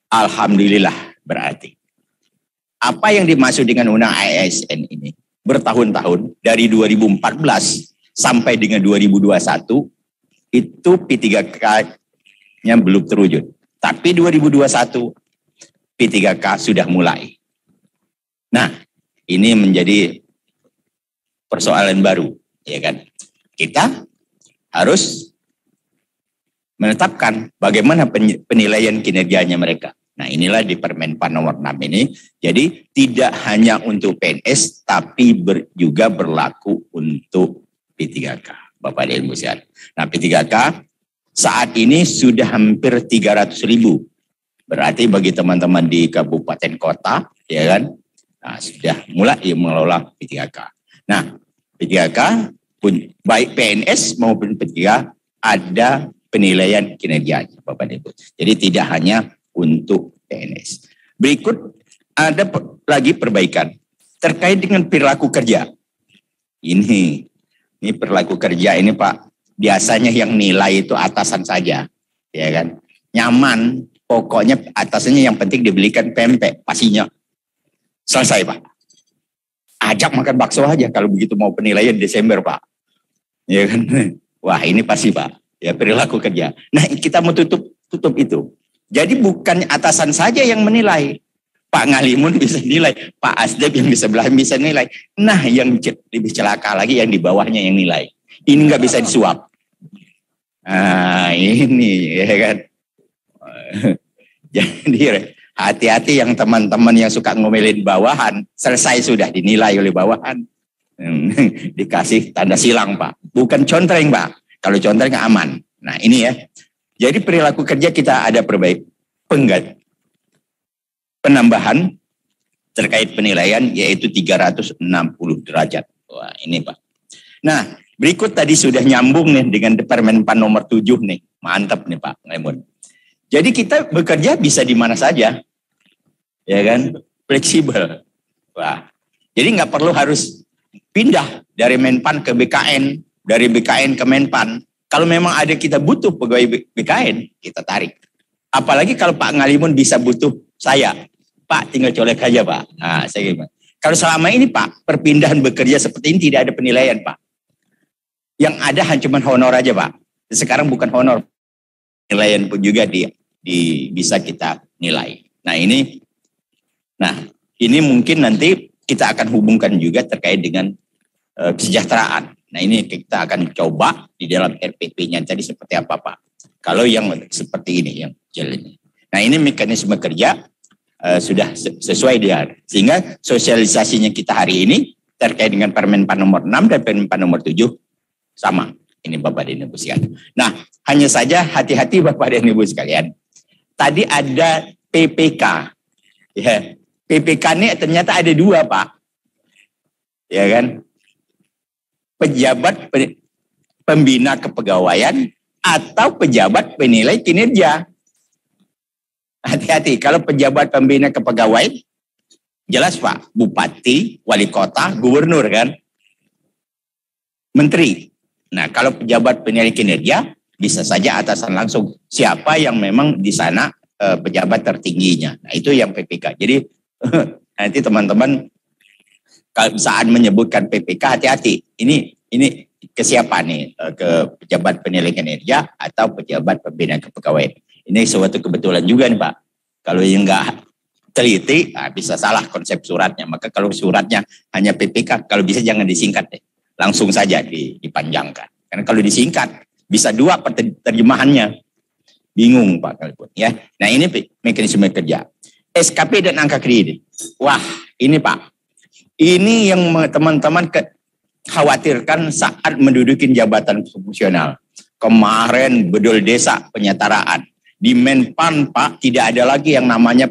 [SPEAKER 3] Alhamdulillah berarti. Apa yang dimaksud dengan undang ASN ini? Bertahun-tahun dari 2014 sampai dengan 2021 itu P3K-nya belum terwujud. Tapi 2021 P3K sudah mulai. Nah, ini menjadi persoalan baru, ya kan? Kita harus menetapkan bagaimana penilaian kinerjanya mereka. Nah, inilah di Permenpan nomor 6 ini. Jadi tidak hanya untuk PNS, tapi juga berlaku untuk P3K. Bapak dan Ibu sekalian. Nah, P3K saat ini sudah hampir 300.000. Berarti bagi teman-teman di kabupaten kota, ya kan, nah, sudah mulai mengelola P3K. Nah, P3K pun baik PNS maupun P3K ada penilaian kinerjanya, Bapak dan Ibu. Jadi tidak hanya untuk PNS. Berikut ada lagi perbaikan terkait dengan perilaku kerja. Ini perilaku kerja ini Pak, biasanya yang nilai itu atasan saja, ya kan? Nyaman, pokoknya atasannya yang penting dibelikan pempek, pastinya. Selesai Pak. Ajak makan bakso aja kalau begitu mau penilaian Desember Pak. Ya kan? Wah ini pasti Pak, ya perilaku kerja. Nah kita mau tutup itu. Jadi bukan atasan saja yang menilai. Pak Ngalimun bisa nilai, Pak Asdep yang di sebelah bisa nilai. Nah yang lebih celaka lagi yang di bawahnya yang nilai. Ini nggak bisa disuap. Nah ini ya kan. Jadi hati-hati yang teman-teman yang suka ngomelin bawahan, selesai sudah dinilai oleh bawahan. Dikasih tanda silang Pak. Bukan contreng Pak. Kalau contreng aman. Nah ini ya. Jadi perilaku kerja kita ada penambahan terkait penilaian yaitu 360 derajat. Wah ini Pak. Nah berikut tadi sudah nyambung nih dengan Permenpan nomor 7 nih. Mantap nih Pak Lemon. Jadi kita bekerja bisa di mana saja. Ya kan? Fleksibel. Wah. Jadi nggak perlu harus pindah dari Menpan ke BKN. Dari BKN ke Menpan. Kalau memang ada kita butuh pegawai BKN, kita tarik. Apalagi kalau Pak Ngalimun bisa butuh saya. Pak tinggal colek aja Pak. Nah, saya gimana? Kalau selama ini Pak, perpindahan bekerja seperti ini tidak ada penilaian Pak. Yang ada cuma honor aja Pak. Sekarang bukan honor. Penilaian pun juga bisa kita nilai. Nah ini mungkin nanti kita akan hubungkan juga terkait dengan kesejahteraan. Nah ini kita akan coba di dalam RPP-nya tadi seperti apa Pak. Kalau yang seperti ini yang jalannya. Nah ini mekanisme kerja sudah sesuai dia. Sehingga sosialisasinya kita hari ini terkait dengan Permenpan nomor 6 dan Permenpan nomor 7 sama. Ini Bapak dan Ibu sekalian. Nah hanya saja hati-hati Bapak dan Ibu sekalian. Tadi ada PPK. Ya, PPK ini ternyata ada 2 Pak. Ya kan? Pejabat pembina kepegawaian atau pejabat penilai kinerja. Hati-hati, kalau pejabat pembina kepegawaian, jelas Pak, bupati, wali kota, gubernur kan, menteri. Nah kalau pejabat penilai kinerja, bisa saja atasan langsung siapa yang memang di sana pejabat tertingginya. Nah itu yang PPK. Jadi nanti teman-teman kalau saat menyebutkan PPK hati-hati. Ini ke siapa nih? Ke pejabat penilai kinerja atau pejabat pembina kepegawaian. Ini suatu kebetulan juga nih Pak. Kalau yang enggak teliti, bisa salah konsep suratnya. Maka kalau suratnya hanya PPK, kalau bisa jangan disingkat deh. Langsung saja dipanjangkan. Karena kalau disingkat, bisa 2 terjemahannya. Bingung Pak. Ya. Nah ini mekanisme kerja. SKP dan angka kredit. Wah ini Pak. Ini yang teman-teman khawatirkan saat menduduki jabatan fungsional. Kemarin bedol desa penyetaraan. Di Menpan Pak tidak ada lagi yang namanya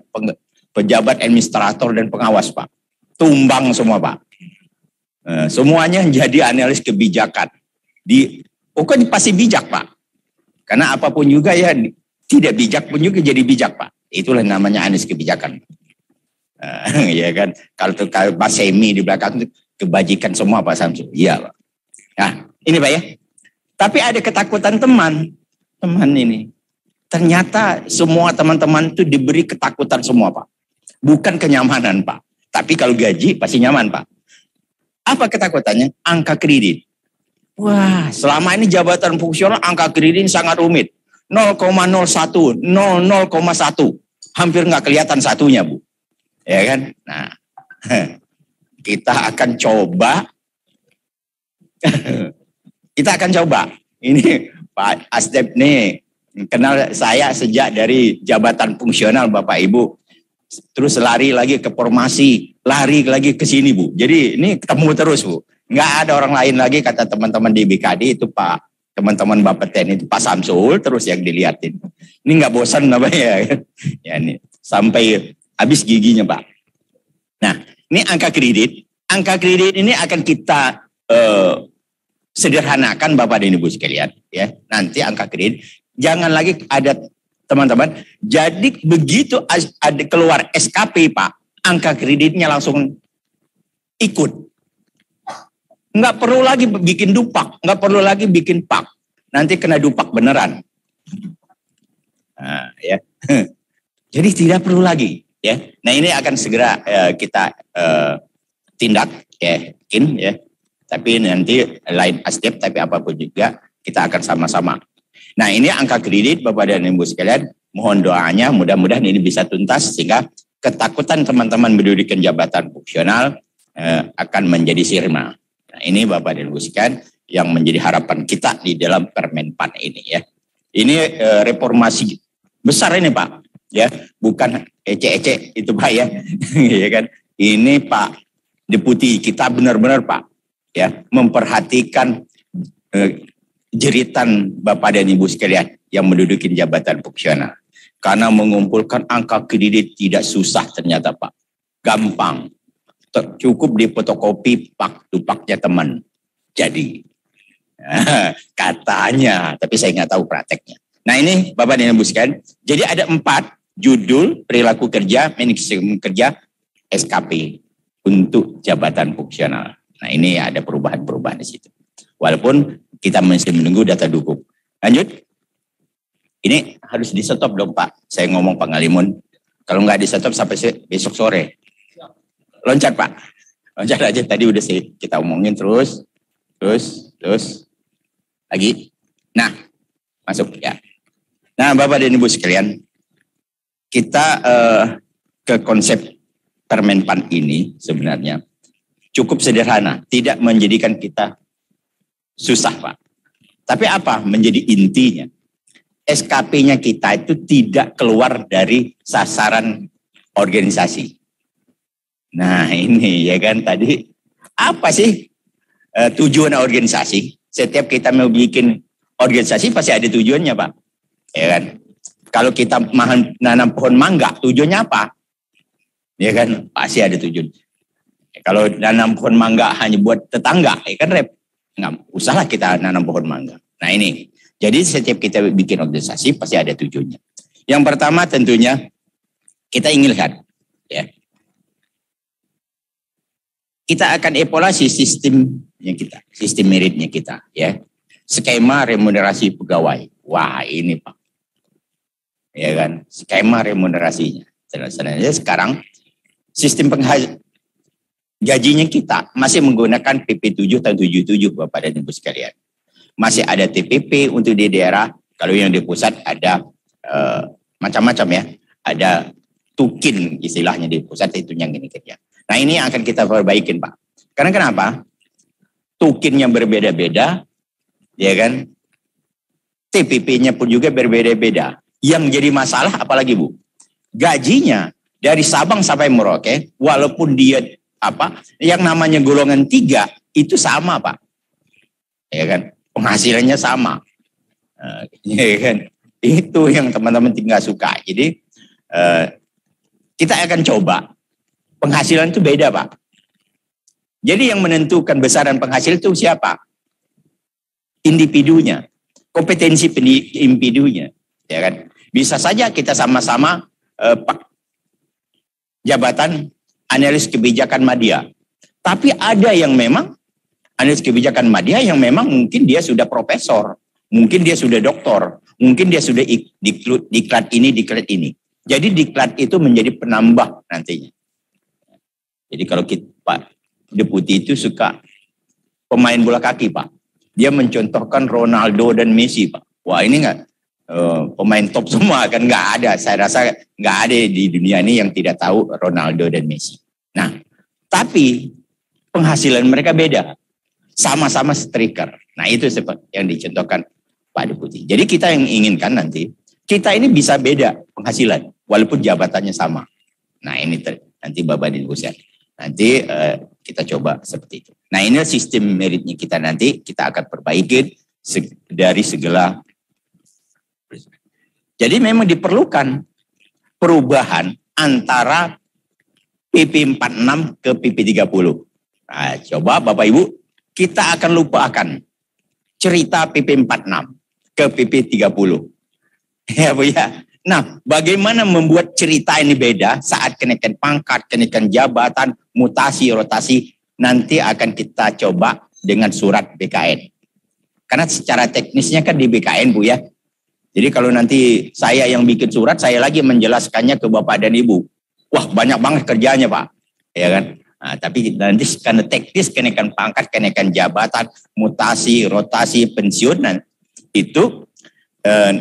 [SPEAKER 3] pejabat administrator dan pengawas Pak. Tumbang semua Pak. Semuanya jadi analis kebijakan. Pokoknya pasti bijak Pak. Karena apapun juga ya tidak bijak pun juga jadi bijak Pak. Itulah namanya analis kebijakan. Ya kan. Kalau Pak Semi di belakang itu kebajikan semua Pak Samsul. Iya Pak. Nah ini Pak ya. Tapi ada ketakutan teman ini. Ternyata semua teman-teman itu diberi ketakutan semua Pak. Bukan kenyamanan Pak. Tapi kalau gaji pasti nyaman Pak. Apa ketakutannya? Angka kredit. Wah selama ini jabatan fungsional angka kredit sangat rumit. 0,01, 0,1. Hampir nggak kelihatan satunya Bu. Ya kan? Nah kita akan coba. Kita akan coba. Ini Pak Asdep nih. Kenal saya sejak dari jabatan fungsional Bapak Ibu. Terus lari lagi ke formasi. Lari lagi ke sini Bu. Jadi ini ketemu terus Bu. Nggak ada orang lain lagi kata teman-teman di BKD itu Pak. Teman-teman Bapak TNI itu Pak Samsul terus yang dilihatin. Ini nggak bosan namanya. Ya ini sampai habis giginya Pak. Nah ini angka kredit. Angka kredit ini akan kita sederhanakan Bapak dan Ibu sekalian. Ya nanti angka kredit. Jangan lagi ada teman-teman. Jadi begitu ada keluar SKP Pak. angka kreditnya langsung ikut. Nggak perlu lagi bikin dupak, nggak perlu lagi bikin pak. Nanti kena dupak beneran. Nah, ya. Jadi tidak perlu lagi, ya. Nah, ini akan segera kita tindak, ya, mungkin, ya. Tapi nanti lain step, tapi apapun juga kita akan sama-sama. Nah, ini angka kredit Bapak dan Ibu sekalian, mohon doanya mudah-mudahan ini bisa tuntas sehingga ketakutan teman-teman menduduki jabatan fungsional akan menjadi sirna. Nah, ini Bapak dan Ibu sekalian yang menjadi harapan kita di dalam Permenpan ini, ya. Ini reformasi besar ini Pak, ya, bukan ece-ece itu Pak, ya. Ya kan? Ini Pak Deputi kita benar-benar Pak, ya, memperhatikan jeritan Bapak dan Ibu sekalian yang menduduki jabatan fungsional. Karena mengumpulkan angka kredit tidak susah ternyata Pak. Gampang. Cukup difotokopi pak dupaknya teman. Jadi katanya, tapi saya nggak tahu prakteknya. Nah, ini Bapak dan Ibu sekalian. Jadi ada 4 judul perilaku kerja, manajemen kerja, SKP untuk jabatan fungsional. Nah, ini ada perubahan-perubahan di situ. Walaupun kita masih menunggu data dukung. Lanjut. Ini harus di stop dong Pak. Saya ngomong Pak Ngalimun. Kalau nggak di stop sampai besok sore. Loncat Pak. Loncat aja. Tadi udah kita omongin terus. Lagi. Nah, masuk ya. Nah, Bapak dan Ibu sekalian. Kita ke konsep Permenpan ini sebenarnya cukup sederhana. Tidak menjadikan kita susah Pak. Tapi apa menjadi intinya? SKP-nya kita itu tidak keluar dari sasaran organisasi. Nah ini ya kan tadi apa sih tujuan organisasi? Setiap kita mau bikin organisasi pasti ada tujuannya Pak. Ya kan? Kalau kita nanam pohon mangga tujuannya apa? Ya kan pasti ada tujuan. Kalau nanam pohon mangga hanya buat tetangga, ya kan nggak usahlah kita nanam pohon mangga. Nah ini, jadi setiap kita bikin organisasi pasti ada tujuannya. Yang pertama tentunya kita ingin lihat, ya, kita akan evaluasi sistemnya kita, sistem meritnya kita, ya, skema remunerasi pegawai. Wah ini Pak, ya kan, skema remunerasinya. Sebenarnya sekarang sistem gajinya kita masih menggunakan PP 7 tahun 77 Bapak dan Ibu sekalian. Masih ada TPP untuk di daerah, kalau yang di pusat ada macam-macam ya. Ada tukin istilahnya di pusat itu yang ini kerja. Nah ini akan kita perbaikin Pak. Karena kenapa? Tukinnya berbeda-beda, ya kan? TPP-nya pun juga berbeda-beda. Yang jadi masalah apalagi Bu? Gajinya dari Sabang sampai Merauke, walaupun dia yang namanya golongan 3 itu sama Pak, ya kan, penghasilannya sama, ya kan, itu yang teman-teman tinggal suka. Jadi kita akan coba penghasilan itu beda Pak. Jadi yang menentukan besaran penghasilan itu siapa? Individunya, kompetensi individunya, ya kan. Bisa saja kita sama-sama jabatan analis kebijakan media. Tapi ada yang memang analis kebijakan media yang memang mungkin dia sudah profesor, mungkin dia sudah doktor, mungkin dia sudah diklat ini. Jadi diklat itu menjadi penambah nantinya. Jadi kalau kita Pak Deputi itu suka pemain bola kaki Pak. Dia mencontohkan Ronaldo dan Messi Pak. Wah ini enggak pemain top semua kan, nggak ada. Saya rasa nggak ada di dunia ini yang tidak tahu Ronaldo dan Messi. Nah, tapi penghasilan mereka beda. Sama-sama striker. Nah, itu seperti yang dicontohkan Pak Deputi. Jadi kita yang inginkan nanti, kita ini bisa beda penghasilan, walaupun jabatannya sama. Nah, ini nanti Bapak dan Ibu sekalian. Nanti kita coba seperti itu. Nah, ini sistem meritnya kita nanti, kita akan perbaiki dari segala. Jadi memang diperlukan perubahan antara PP 46 ke PP 30. Nah, coba Bapak Ibu, kita akan lupakan cerita PP 46 ke PP 30. Ya Bu ya. Nah, bagaimana membuat cerita ini beda saat kenaikan pangkat, kenaikan jabatan, mutasi, rotasi, nanti akan kita coba dengan surat BKN. Karena secara teknisnya kan di BKN, Bu ya. Jadi kalau nanti saya yang bikin surat, saya lagi menjelaskannya ke Bapak dan Ibu. Wah, banyak banget kerjanya, Pak. Ya kan? Nah, tapi nanti karena teknis kenaikan pangkat, kenaikan jabatan, mutasi, rotasi, pensiunan, itu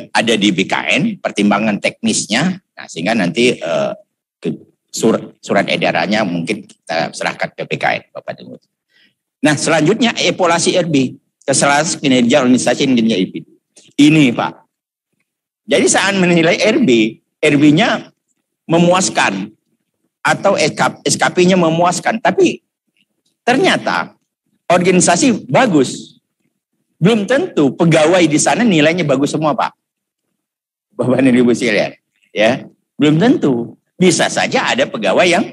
[SPEAKER 3] ada di BKN, pertimbangan teknisnya, nah, sehingga nanti surat edarannya mungkin kita serahkan ke BKN, Bapak dan Ibu. Nah, selanjutnya evaluasi RB, kesalahan kinerja organisasi kinerja IP. Ini Pak. Jadi saat menilai RB-nya memuaskan atau SKP-nya memuaskan, tapi ternyata organisasi bagus. Belum tentu pegawai di sana nilainya bagus semua, Pak. Bapak dan Ibu sekalian, ya. Belum tentu. Bisa saja ada pegawai yang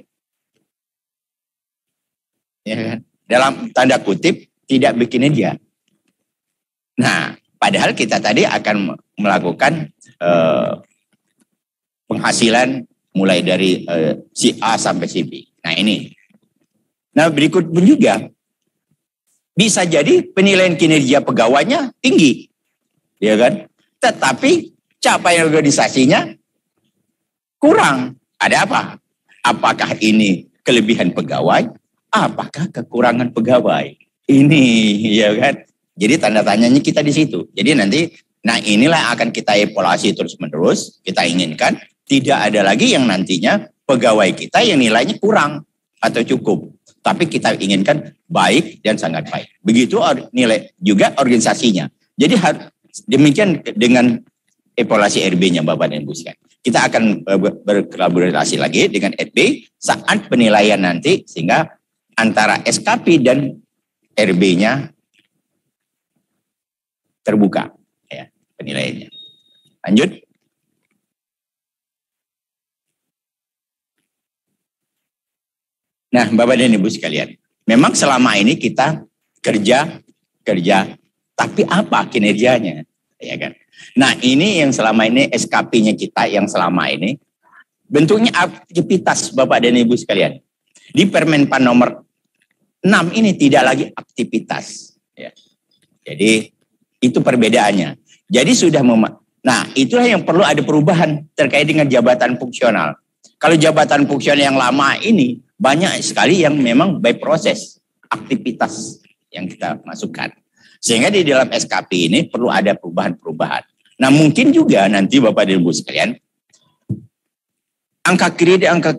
[SPEAKER 3] ya, dalam tanda kutip tidak bikin dia. Nah, padahal kita tadi akan melakukan penghasilan mulai dari si A sampai si B. Nah, ini. Nah, berikut pun juga bisa jadi penilaian kinerja pegawainya tinggi, ya kan? Tetapi capaian organisasinya kurang. Ada apa? Apakah ini kelebihan pegawai? Apakah kekurangan pegawai? Ini, ya kan? Jadi tanda tanyanya kita di situ. Jadi nanti, nah inilah akan kita evaluasi terus-menerus. Kita inginkan tidak ada lagi yang nantinya pegawai kita yang nilainya kurang atau cukup. Tapi kita inginkan baik dan sangat baik. Begitu nilai juga organisasinya. Jadi demikian dengan evaluasi RB-nya Bapak dan Ibu sekalian. Kita akan berkolaborasi lagi dengan RB saat penilaian nanti sehingga antara SKP dan RB-nya terbuka ya penilaiannya. Lanjut. Nah, Bapak dan Ibu sekalian, memang selama ini kita kerja, tapi apa kinerjanya, ya kan? Nah, ini yang selama ini SKP-nya kita yang selama ini bentuknya aktivitas, Bapak dan Ibu sekalian. Di Permenpan nomor 6 ini tidak lagi aktivitas, ya. Jadi itu perbedaannya. Jadi sudah nah, itulah yang perlu ada perubahan terkait dengan jabatan fungsional. Kalau jabatan fungsional yang lama ini banyak sekali yang memang by proses aktivitas yang kita masukkan. Sehingga di dalam SKP ini perlu ada perubahan-perubahan. Nah, mungkin juga nanti Bapak dan Ibu sekalian angka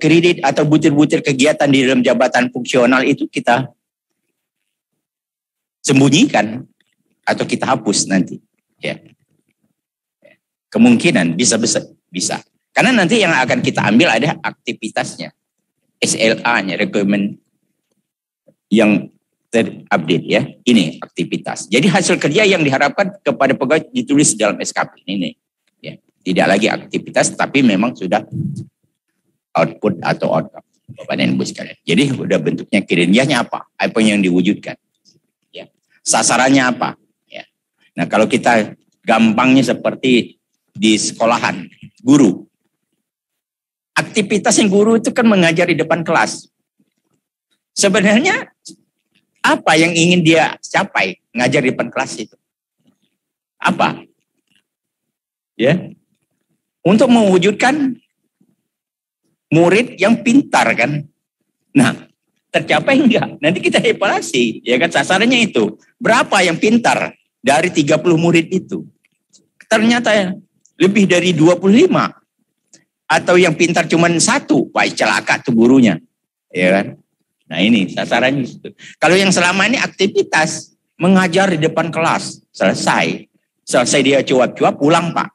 [SPEAKER 3] kredit atau butir-butir kegiatan di dalam jabatan fungsional itu kita sembunyikan atau kita hapus nanti, ya. Kemungkinan bisa. Karena nanti yang akan kita ambil ada aktivitasnya. SLA-nya, requirement yang terupdate ya. Ini aktivitas. Jadi hasil kerja yang diharapkan kepada pegawai ditulis dalam SKP ini. Ya. Tidak lagi aktivitas tapi memang sudah output atau outcome. Bapak dan Ibu sekalian. Jadi udah bentuknya kinerjanya apa? Apa yang diwujudkan? Ya. Sasarannya apa? Ya. Nah, kalau kita gampangnya seperti di sekolahan, guru. Aktivitas yang guru itu kan mengajar di depan kelas. Sebenarnya apa yang ingin dia capai ngajar di depan kelas itu? Apa? Ya. Untuk mewujudkan murid yang pintar kan. Nah, tercapai enggak? Nanti kita evaluasi, ya kan sasarannya itu. Berapa yang pintar dari 30 murid itu? Ternyata lebih dari 25. Atau yang pintar cuma 1, wah celaka tuh gurunya, ya kan? Nah ini sasarannya itu. Kalau yang selama ini aktivitas mengajar di depan kelas, selesai dia cuap-cuap pulang Pak.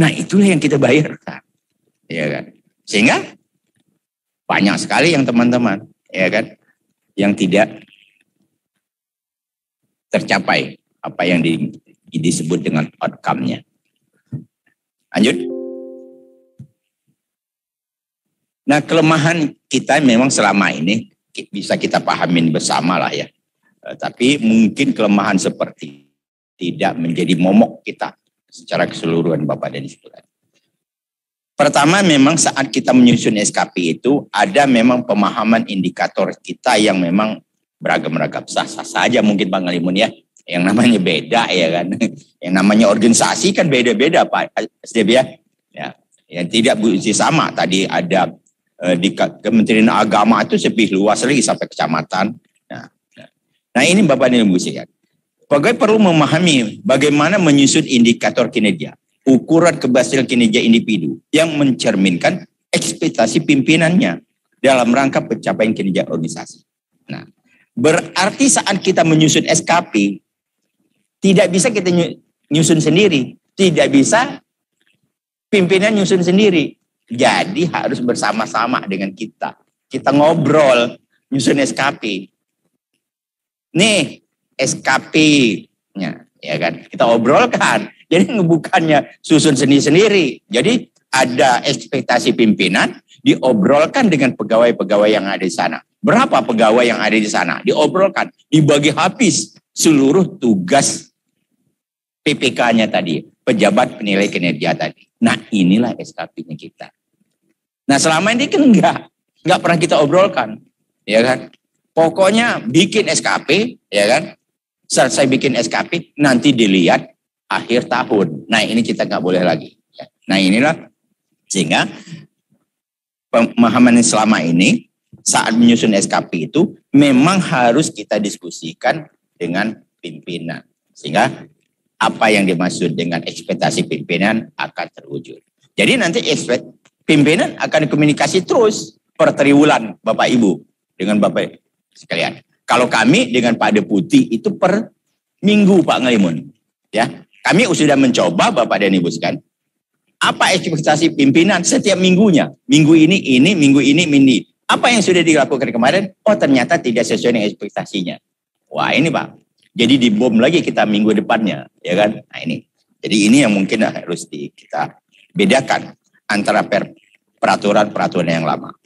[SPEAKER 3] Nah itulah yang kita bayarkan, ya kan? Sehingga banyak sekali yang teman-teman, ya kan, yang tidak tercapai apa yang disebut dengan outcome-nya. Lanjut. Nah, kelemahan kita memang selama ini bisa kita pahamin bersama lah ya. Tapi mungkin kelemahan seperti tidak menjadi momok kita secara keseluruhan Bapak dan Ibu. Pertama, memang saat kita menyusun SKP itu ada memang pemahaman indikator kita yang memang beragam-ragam. Sah-sah saja mungkin Pak Ngalimun ya. Yang namanya beda ya kan. Yang namanya organisasi kan beda-beda Pak SDB ya. Yang tidak mesti sama. Tadi ada di Kementerian Agama itu lebih luas lagi sampai kecamatan. Nah ini Bapak dan Ibu sekalian. Pegawai perlu memahami bagaimana menyusun indikator kinerja. Ukuran keberhasilan kinerja individu yang mencerminkan ekspektasi pimpinannya dalam rangka pencapaian kinerja organisasi. Nah, berarti saat kita menyusun SKP, tidak bisa kita nyusun sendiri. Tidak bisa pimpinan nyusun sendiri. Jadi harus bersama-sama dengan kita. Kita ngobrol, nyusun SKP. Nih, SKP-nya, ya kan? Kita obrolkan. Jadi bukannya susun sendiri-sendiri. Jadi ada ekspektasi pimpinan diobrolkan dengan pegawai-pegawai yang ada di sana. Berapa pegawai yang ada di sana? Diobrolkan, dibagi habis seluruh tugas PPK-nya tadi, pejabat penilai kinerja tadi. Nah, inilah SKP-nya kita. Nah, selama ini kan enggak pernah kita obrolkan, ya kan? Pokoknya bikin SKP, ya kan? Selesai bikin SKP, nanti dilihat akhir tahun. Nah ini kita nggak boleh lagi. Nah inilah sehingga pemahaman selama ini saat menyusun SKP itu memang harus kita diskusikan dengan pimpinan. Sehingga apa yang dimaksud dengan ekspektasi pimpinan akan terwujud. Jadi nanti pimpinan akan komunikasi terus per triwulan Bapak Ibu dengan Bapak sekalian. Kalau kami dengan Pak Deputi itu per minggu Pak Ngalimun. Ya. Kami sudah mencoba Bapak dan Ibu sekalian. Apa ekspektasi pimpinan setiap minggunya? Minggu ini, minggu ini. Apa yang sudah dilakukan kemarin? Oh ternyata tidak sesuai dengan ekspektasinya. Wah ini Pak. Jadi dibom lagi kita minggu depannya. Ya kan? Nah ini. Jadi ini yang mungkin harus kita bedakan antara peraturan-peraturan yang lama.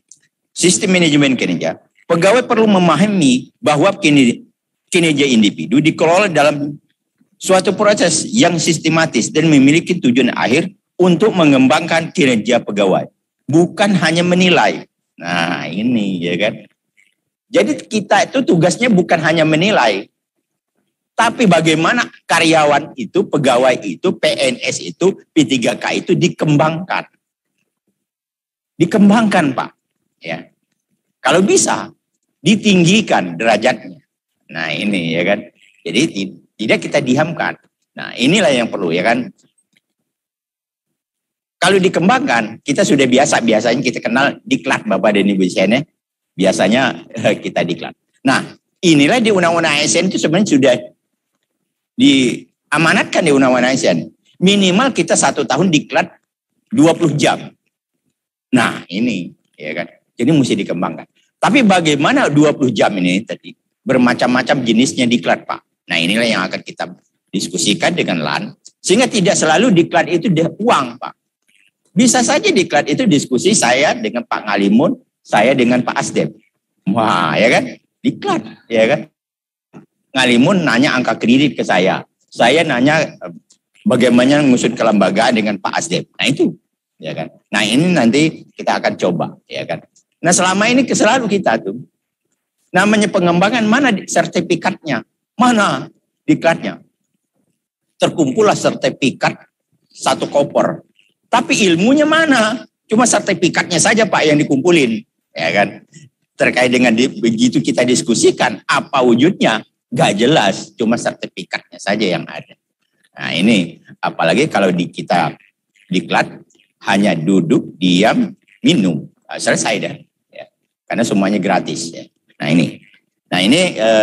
[SPEAKER 3] Sistem manajemen kinerja. Pegawai perlu memahami bahwa kinerja individu dikelola dalam suatu proses yang sistematis dan memiliki tujuan akhir untuk mengembangkan kinerja pegawai. Bukan hanya menilai. Nah ini ya kan. Jadi kita itu tugasnya bukan hanya menilai. Tapi bagaimana karyawan itu, pegawai itu, PNS itu, P3K itu dikembangkan. Dikembangkan Pak. Ya. Kalau bisa, ditinggikan derajatnya. Nah ini ya kan. Jadi tidak kita diamkan. Nah inilah yang perlu ya kan. Kalau dikembangkan, kita sudah biasanya kita kenal diklat Bapak dan Ibu sekalian. Biasanya kita diklat. Nah inilah di Undang-Undang ASN itu sebenarnya sudah diamanatkan di Undang-Undang ASN. Minimal kita 1 tahun diklat 20 jam. Nah ini ya kan. Jadi mesti dikembangkan. Tapi bagaimana 20 jam ini tadi bermacam-macam jenisnya diklat Pak. Nah inilah yang akan kita diskusikan dengan LAN. Sehingga tidak selalu diklat itu uang Pak. Bisa saja diklat itu diskusi saya dengan Pak Ngalimun, saya dengan Pak Asdep. Wah ya kan, diklat ya kan. Ngalimun nanya angka kredit ke saya nanya bagaimana ngusut kelembagaan dengan Pak Asdep. Nah itu ya kan. Nah ini nanti kita akan coba ya kan. Nah selama ini selalu kita tuh namanya pengembangan mana sertifikatnya, mana diklatnya. Terkumpullah sertifikat 1 koper. Tapi ilmunya mana? Cuma sertifikatnya saja Pak yang dikumpulin, ya kan? Terkait dengan begitu kita diskusikan apa wujudnya, gak jelas, cuma sertifikatnya saja yang ada. Nah ini, apalagi kalau kita diklat hanya duduk, diam, minum, selesai dah. Ya. Karena semuanya gratis. Ya. Nah ini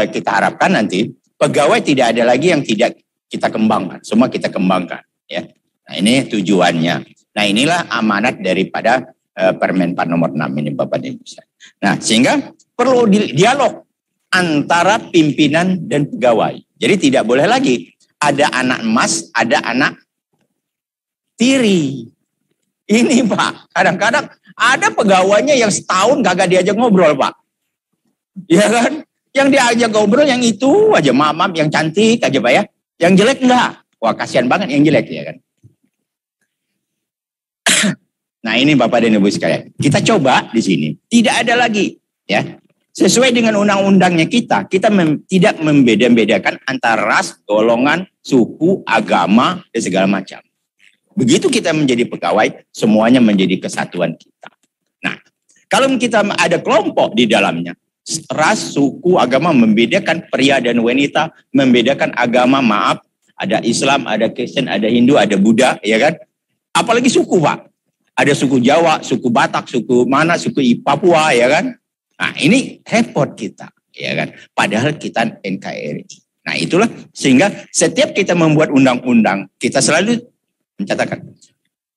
[SPEAKER 3] kita harapkan nanti pegawai tidak ada lagi yang tidak kita kembangkan, semua kita kembangkan. Ya. Nah ini tujuannya. Nah inilah amanat daripada Permenpan nomor 6 ini Bapak dan Ibu. Nah sehingga perlu dialog antara pimpinan dan pegawai. Jadi tidak boleh lagi ada anak emas, ada anak tiri. Ini Pak, kadang-kadang ada pegawainya yang setahun kagak diajak ngobrol Pak. Ya kan? Yang diajak ngobrol yang itu aja, maaf yang cantik aja Pak ya. Yang jelek enggak. Wah kasihan banget yang jelek ya kan. Nah ini Bapak dan Ibu sekalian, kita coba di sini. Tidak ada lagi ya. Sesuai dengan undang-undangnya kita tidak membeda-bedakan antara ras, golongan, suku, agama, dan segala macam. Begitu kita menjadi pegawai, semuanya menjadi kesatuan kita. Nah, kalau kita ada kelompok di dalamnya, ras, suku, agama membedakan pria dan wanita, membedakan agama, maaf, ada Islam, ada Kristen, ada Hindu, ada Buddha, ya kan? Apalagi suku, Pak. Ada suku Jawa, suku Batak, suku mana, suku Papua, ya kan? Nah, ini repot kita, ya kan? Padahal kita NKRI. Nah, itulah sehingga setiap kita membuat undang-undang, kita selalu mencatatkan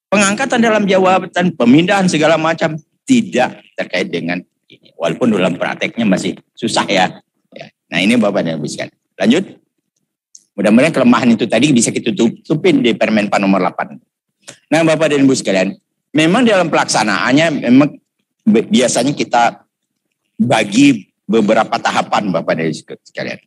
[SPEAKER 3] pengangkatan dalam jabatan, pemindahan segala macam tidak terkait dengan ini. Walaupun dalam prakteknya masih susah ya. Nah, ini Bapak dan Ibu sekalian. Lanjut. Mudah-mudahan kelemahan itu tadi bisa kita tutupin di Permenpan nomor 8. Nah, Bapak dan Ibu sekalian, memang dalam pelaksanaannya memang biasanya kita bagi beberapa tahapan Bapak dan Ibu sekalian.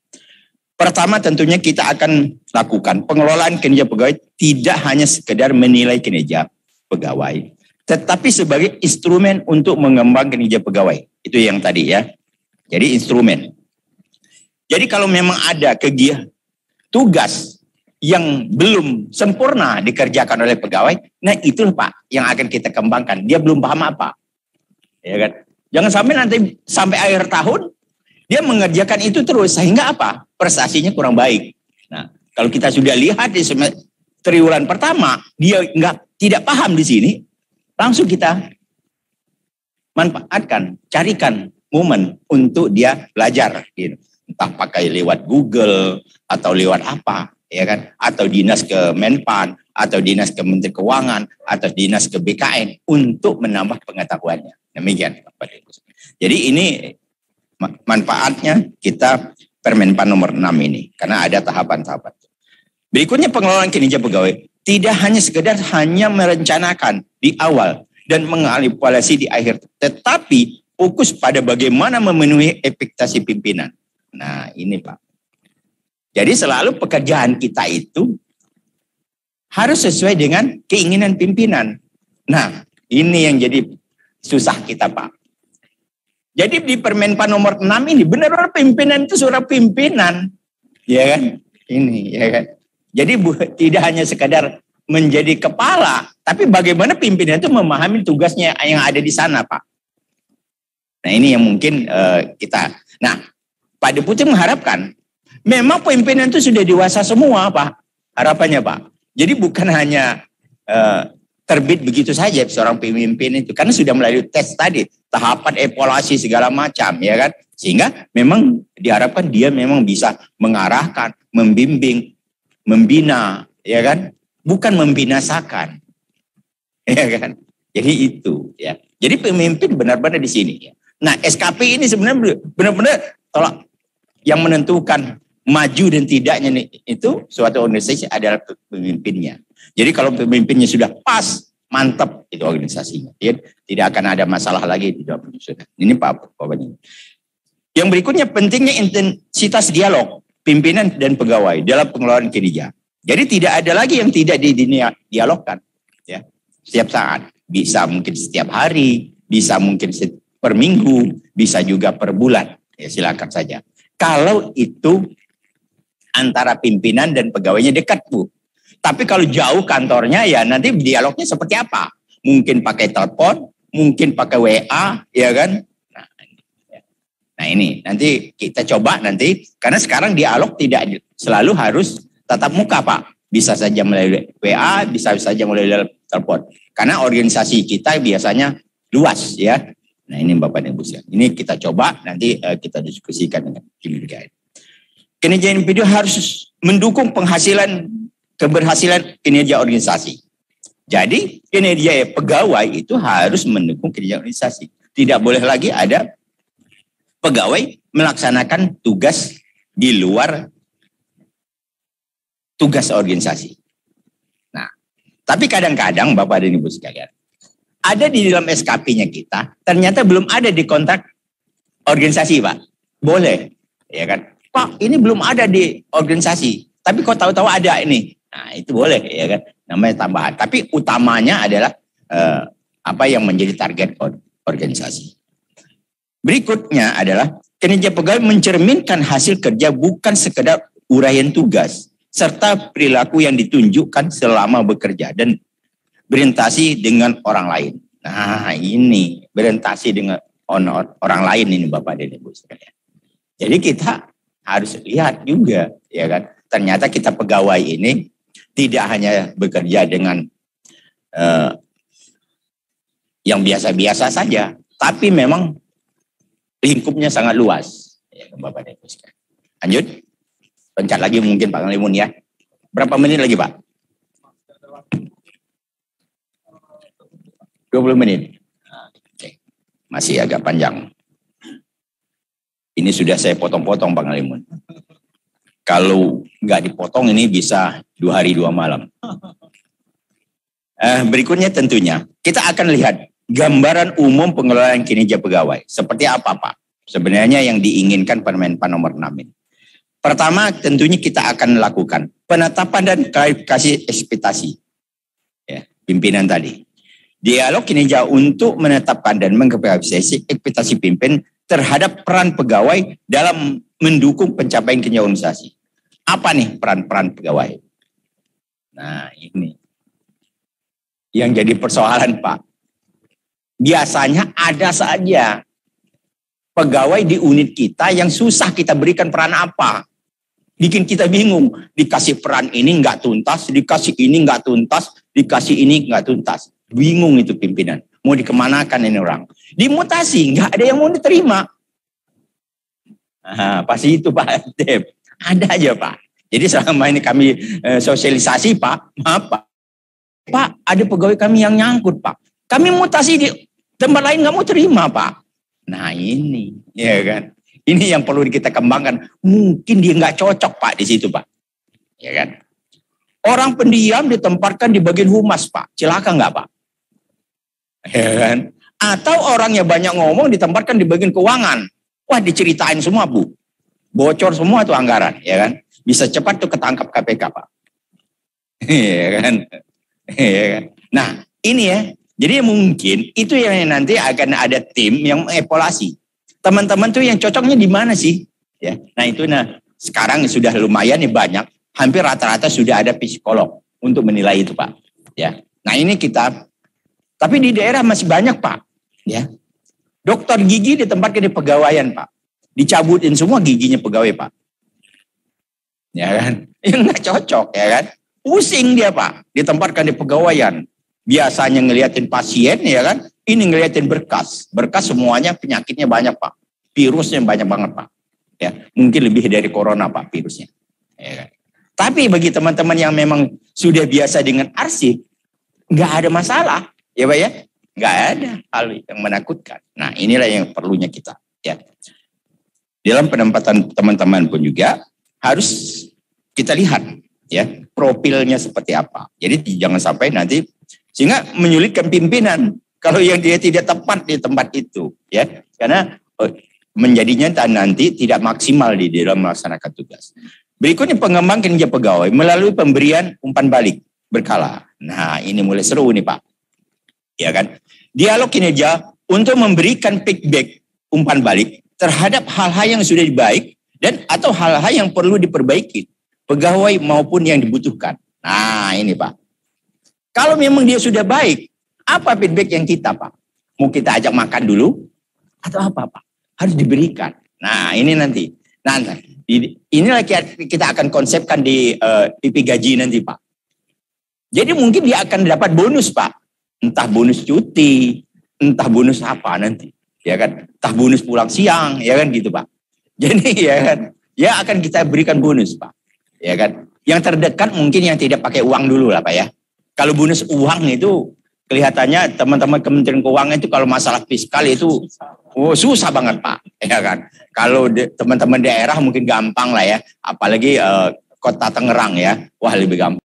[SPEAKER 3] Pertama tentunya kita akan lakukan pengelolaan kinerja pegawai tidak hanya sekedar menilai kinerja pegawai, tetapi sebagai instrumen untuk mengembangkan kinerja pegawai. Itu yang tadi ya. Jadi instrumen. Jadi kalau memang ada kegiatan tugas yang belum sempurna dikerjakan oleh pegawai, nah itulah Pak yang akan kita kembangkan. Dia belum paham apa. Ya kan? Jangan sampai nanti sampai akhir tahun dia mengerjakan itu terus sehingga apa? Prestasinya kurang baik. Nah, kalau kita sudah lihat di triwulan pertama dia tidak paham di sini, langsung kita manfaatkan, carikan momen untuk dia belajar gitu. Entah pakai lewat Google atau lewat apa, ya kan? Atau dinas ke Menpan, atau dinas ke Menteri Keuangan, atau dinas ke BKN untuk menambah pengetahuannya. Demikian Bapak Ibu. Jadi ini manfaatnya kita Permenpan nomor 6 ini karena ada tahapan-tahapan. Berikutnya pengelolaan kinerja pegawai tidak hanya sekedar hanya merencanakan di awal dan mengevaluasi di akhir, tetapi fokus pada bagaimana memenuhi ekspektasi pimpinan. Nah, ini Pak. Jadi selalu pekerjaan kita itu harus sesuai dengan keinginan pimpinan. Nah, ini yang jadi susah kita Pak. Jadi di Permenpan nomor 6 ini benar-benar pimpinan itu surat pimpinan. Ya kan? Ini ya kan. Jadi tidak hanya sekadar menjadi kepala, tapi bagaimana pimpinan itu memahami tugasnya yang ada di sana, Pak. Nah, ini yang mungkin kita. Nah, Pak Deputi mengharapkan memang pimpinan itu sudah dewasa semua, Pak. Harapannya, Pak. Jadi bukan hanya terbit begitu saja seorang pemimpin itu, karena sudah melalui tes tadi, tahapan evaluasi segala macam, ya kan? Sehingga memang diharapkan dia memang bisa mengarahkan, membimbing, membina, ya kan? Bukan membinasakan, ya kan? Jadi itu, ya. Jadi pemimpin benar-benar di sini. Ya. Nah, SKP ini sebenarnya benar-benar tolak yang menentukan maju dan tidaknya itu suatu organisasi adalah pemimpinnya. Jadi kalau pemimpinnya sudah pas, mantap itu organisasinya. Ya, tidak akan ada masalah lagi di dalam penyusunan. Ini Pak. Yang berikutnya pentingnya intensitas dialog pimpinan dan pegawai dalam pengelolaan kinerja. Jadi tidak ada lagi yang tidak didialogkan. Ya, setiap saat. Bisa mungkin setiap hari, bisa mungkin per minggu, bisa juga per bulan. Ya, silakan saja. Kalau itu antara pimpinan dan pegawainya dekat, Bu. Tapi kalau jauh kantornya ya nanti dialognya seperti apa? Mungkin pakai telepon, mungkin pakai WA, ya kan? Nah ini nanti kita coba nanti, karena sekarang dialog tidak selalu harus tatap muka, Pak. Bisa saja melalui WA, bisa saja melalui telepon. Karena organisasi kita biasanya luas, ya. Nah ini Bapak dan Ibu sekalian. Ini kita coba nanti kita diskusikan dengan tim BKN. Kinerja individu harus mendukung keberhasilan kinerja organisasi. Jadi kinerja pegawai itu harus mendukung kinerja organisasi. Tidak boleh lagi ada pegawai melaksanakan tugas di luar tugas organisasi. Nah, tapi kadang-kadang Bapak dan Ibu sekalian, ada di dalam SKP-nya kita, ternyata belum ada di kontrak organisasi, Pak. Boleh, ya kan? Pak, ini belum ada di organisasi, tapi kok tahu-tahu ada ini. Nah, itu boleh, ya kan? Namanya tambahan. Tapi utamanya adalah apa yang menjadi target organisasi. Berikutnya adalah kinerja pegawai mencerminkan hasil kerja bukan sekedar uraian tugas serta perilaku yang ditunjukkan selama bekerja dan berorientasi dengan orang lain. Nah, ini berorientasi dengan orang lain ini Bapak dan Ibu sekalian. Jadi kita harus lihat juga, ya kan? Ternyata kita pegawai ini tidak hanya bekerja dengan yang biasa-biasa saja, tapi memang lingkupnya sangat luas. Ya, Bapak dan Ibu sekalian. Lanjut, pencet lagi mungkin Pak Limun ya. Berapa menit lagi Pak? 20 menit. Oke. Masih agak panjang. Ini sudah saya potong-potong Pak Limun. Kalau nggak dipotong ini bisa 2 hari 2 malam. Berikutnya tentunya kita akan lihat gambaran umum pengelolaan kinerja pegawai. Seperti apa Pak? Sebenarnya yang diinginkan Permenpan nomor 6 ini. Pertama tentunya kita akan lakukan penetapan dan klarifikasi ekspektasi. Ya, pimpinan tadi. Dialog kinerja untuk menetapkan dan mengklarifikasi ekspektasi pimpin terhadap peran pegawai dalam mendukung pencapaian kinerja organisasi. Apa nih peran-peran pegawai? Nah ini yang jadi persoalan Pak. Biasanya ada saja pegawai di unit kita yang susah kita berikan peran apa. Bikin kita bingung. Dikasih peran ini nggak tuntas, dikasih ini nggak tuntas, dikasih ini nggak tuntas. Bingung itu pimpinan. Mau dikemanakan ini orang. Dimutasi, nggak ada yang mau diterima. Pasti itu Pak Dep. Ada aja Pak. Jadi selama ini kami sosialisasi Pak, maaf Pak, ada pegawai kami yang nyangkut Pak. Kami mutasi di tempat lain nggak mau terima Pak. Nah ini, ya kan. Ini yang perlu kita kembangkan. Mungkin dia nggak cocok Pak di situ Pak. Ya kan. Orang pendiam ditempatkan di bagian humas Pak. Celaka nggak Pak? Ya kan. Atau orang yang banyak ngomong ditempatkan di bagian keuangan. Wah diceritain semua Bu. Bocor semua tuh anggaran. Ya kan. Bisa cepat tuh ketangkap KPK Pak. Ya kan. Ya kan. Nah ini ya. Jadi mungkin itu yang nanti akan ada tim yang mengevaluasi. Teman-teman tuh yang cocoknya di mana sih? Ya. Nah itu sekarang sudah lumayan nih banyak. Hampir rata-rata sudah ada psikolog untuk menilai itu Pak. Ya. Nah ini kita, tapi di daerah masih banyak Pak. Ya. Dokter gigi ditempatkan di pegawaian Pak. Dicabutin semua giginya pegawai Pak. Ya kan? Yang nggak cocok ya kan? Pusing dia Pak. Ditempatkan di pegawaian. Biasanya ngeliatin pasien ya kan, ini ngeliatin berkas. Berkas semuanya penyakitnya banyak Pak. Virusnya banyak banget Pak. Ya, mungkin lebih dari corona Pak virusnya. Ya kan? Tapi bagi teman-teman yang memang sudah biasa dengan arsip, nggak ada masalah. Ya Pak ya, nggak ada hal yang menakutkan. Nah inilah yang perlunya kita. Ya. Dalam penempatan teman-teman pun juga harus kita lihat ya profilnya seperti apa. Jadi jangan sampai nanti sehingga menyulitkan pimpinan kalau yang dia tidak tepat di tempat itu ya karena menjadinya nanti tidak maksimal di dalam melaksanakan tugas. Berikutnya pengembangan kinerja pegawai melalui pemberian umpan balik berkala. Nah ini mulai seru nih Pak ya kan. Dialog kinerja untuk memberikan feedback umpan balik terhadap hal-hal yang sudah baik dan atau hal-hal yang perlu diperbaiki pegawai maupun yang dibutuhkan. Nah ini Pak. Kalau memang dia sudah baik, apa feedback yang kita Pak? Mau kita ajak makan dulu? Atau apa Pak? Harus diberikan. Nah ini nanti. Nah inilah kita akan konsepkan di PP gaji nanti Pak. Jadi mungkin dia akan dapat bonus Pak. Entah bonus cuti, entah bonus apa nanti. Ya kan? Entah bonus pulang siang, ya kan gitu Pak. Jadi ya kan, ya akan kita berikan bonus Pak. Ya kan? Yang terdekat mungkin yang tidak pakai uang dulu lah Pak ya. Kalau bonus uang itu kelihatannya teman-teman Kementerian Keuangan itu kalau masalah fiskal itu susah banget Pak, ya kan. Kalau teman-teman daerah mungkin gampang lah ya, apalagi kota Tangerang ya, wah lebih gampang.